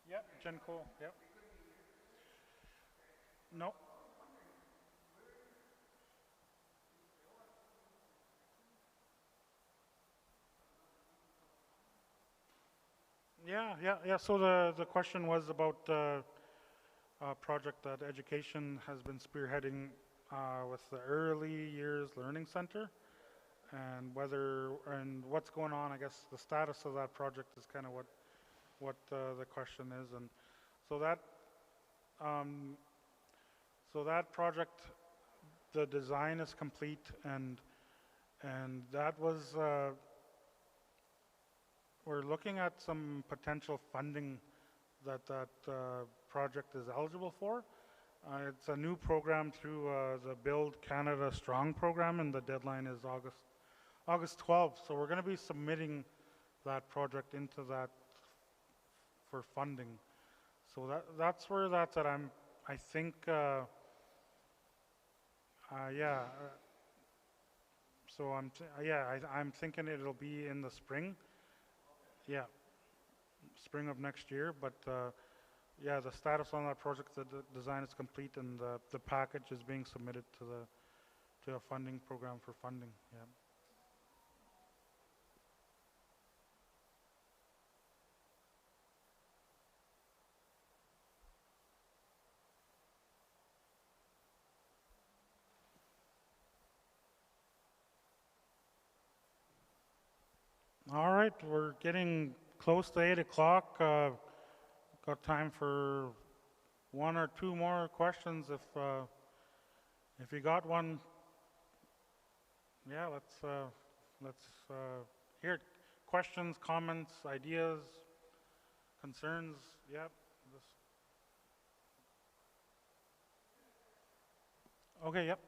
Yep, Jen Cole. Yep. No. Yeah. So the question was about a project that education has been spearheading with the Early Years Learning Center, and what's going on. I guess the status of that project is kind of what the question is, and so um, that project, the design is complete, and that was we're looking at some potential funding that project is eligible for. It's a new program through the Build Canada Strong program, and the deadline is August 12th. So we're going to be submitting that project into that for funding. So that's where that's at. I think yeah. So I'm thinking it'll be in the spring. Yeah, spring of next year. But yeah, the status on that project, the design is complete, and the package is being submitted to a funding program for funding. Yeah. All right, we're getting close to 8 o'clock. Got time for one or two more questions if you got one. Yeah, let's hear it. Questions, comments, ideas, concerns. Yep. Okay. Yep.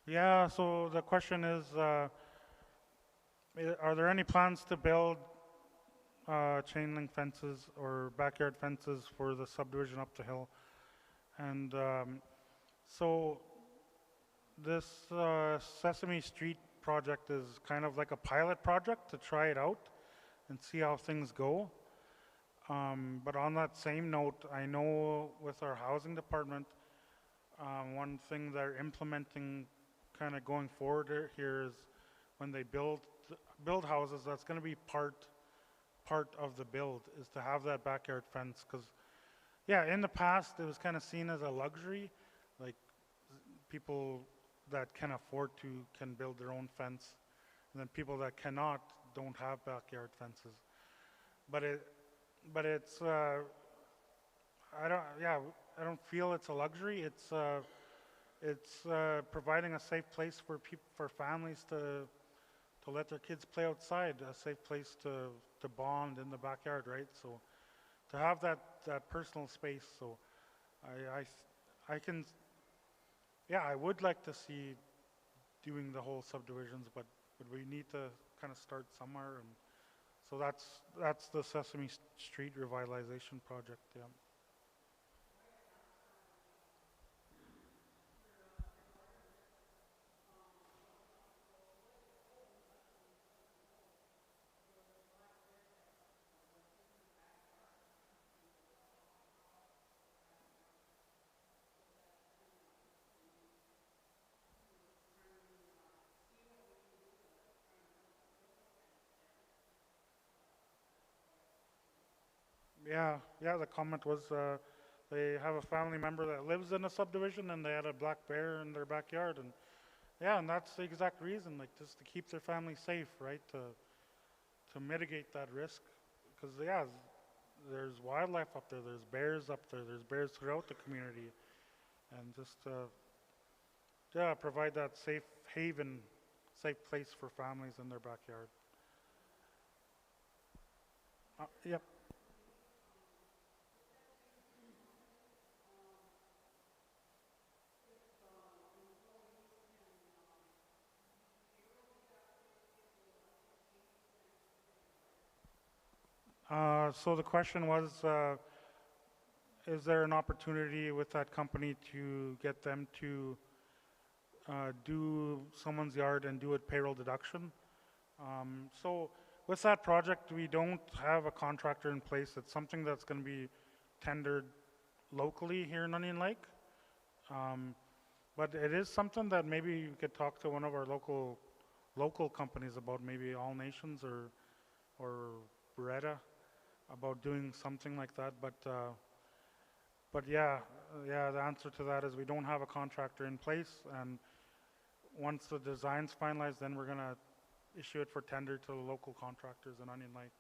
Yeah. So the question is, are there any plans to build chain link fences or backyard fences for the subdivision up the hill? And so this Sesame Street project is kind of like a pilot project to try it out and see how things go. But on that same note, I know with our housing department, one thing they're implementing kind of going forward here is when they build houses, that's going to be part of the build is to have that backyard fence. Because yeah, in the past it was kind of seen as a luxury, like people that can afford to can build their own fence, and then people that cannot don't have backyard fences. But it's I don't feel it's a luxury. It's providing a safe place for families to let their kids play outside, a safe place to bond in the backyard, right? So to have that personal space. So I can, yeah, I would like to see doing the whole subdivisions, but we need to kind of start somewhere, and so that's the Sesame Street revitalization project. Yeah. Yeah, yeah. The comment was they have a family member that lives in a subdivision, and they had a black bear in their backyard, and yeah, and that's the exact reason, like just to keep their family safe, right? To mitigate that risk, because yeah, there's wildlife up there, there's bears up there, there's bears throughout the community, and just yeah, provide that safe haven, safe place for families in their backyard. Yep. So the question was, is there an opportunity with that company to get them to do someone's yard and do a payroll deduction? So with that project, we don't have a contractor in place. It's something that's going to be tendered locally here in Onion Lake. Um, but it is something that maybe you could talk to one of our local companies about, maybe All Nations or Beretta, about doing something like that. But yeah, yeah, the answer to that is we don't have a contractor in place, and once the design's finalized, then we're gonna issue it for tender to the local contractors in Onion Lake.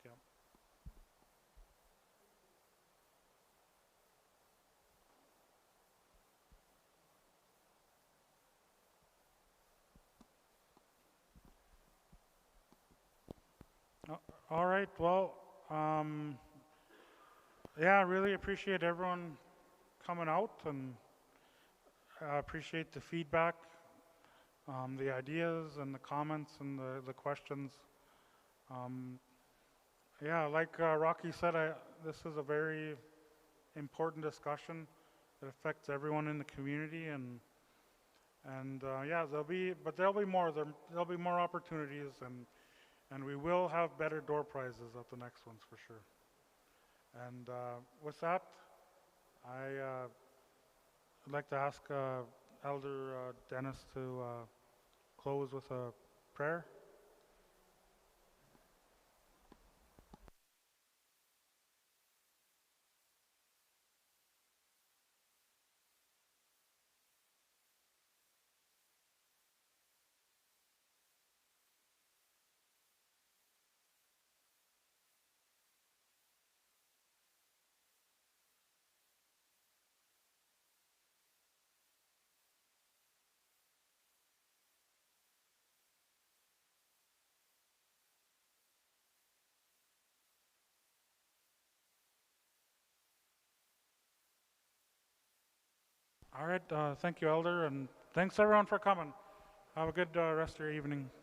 Yeah. All right. Well, yeah, I really appreciate everyone coming out, and I appreciate the feedback, the ideas and the comments and the questions. Um, yeah, like Rocky said, this is a very important discussion. It affects everyone in the community, and yeah, there'll be more. There'll be more opportunities, and we will have better door prizes at the next ones for sure. And with that, I'd like to ask Elder Dennis to close with a prayer. All right. Thank you, Elder, and thanks everyone for coming. Have a good rest of your evening.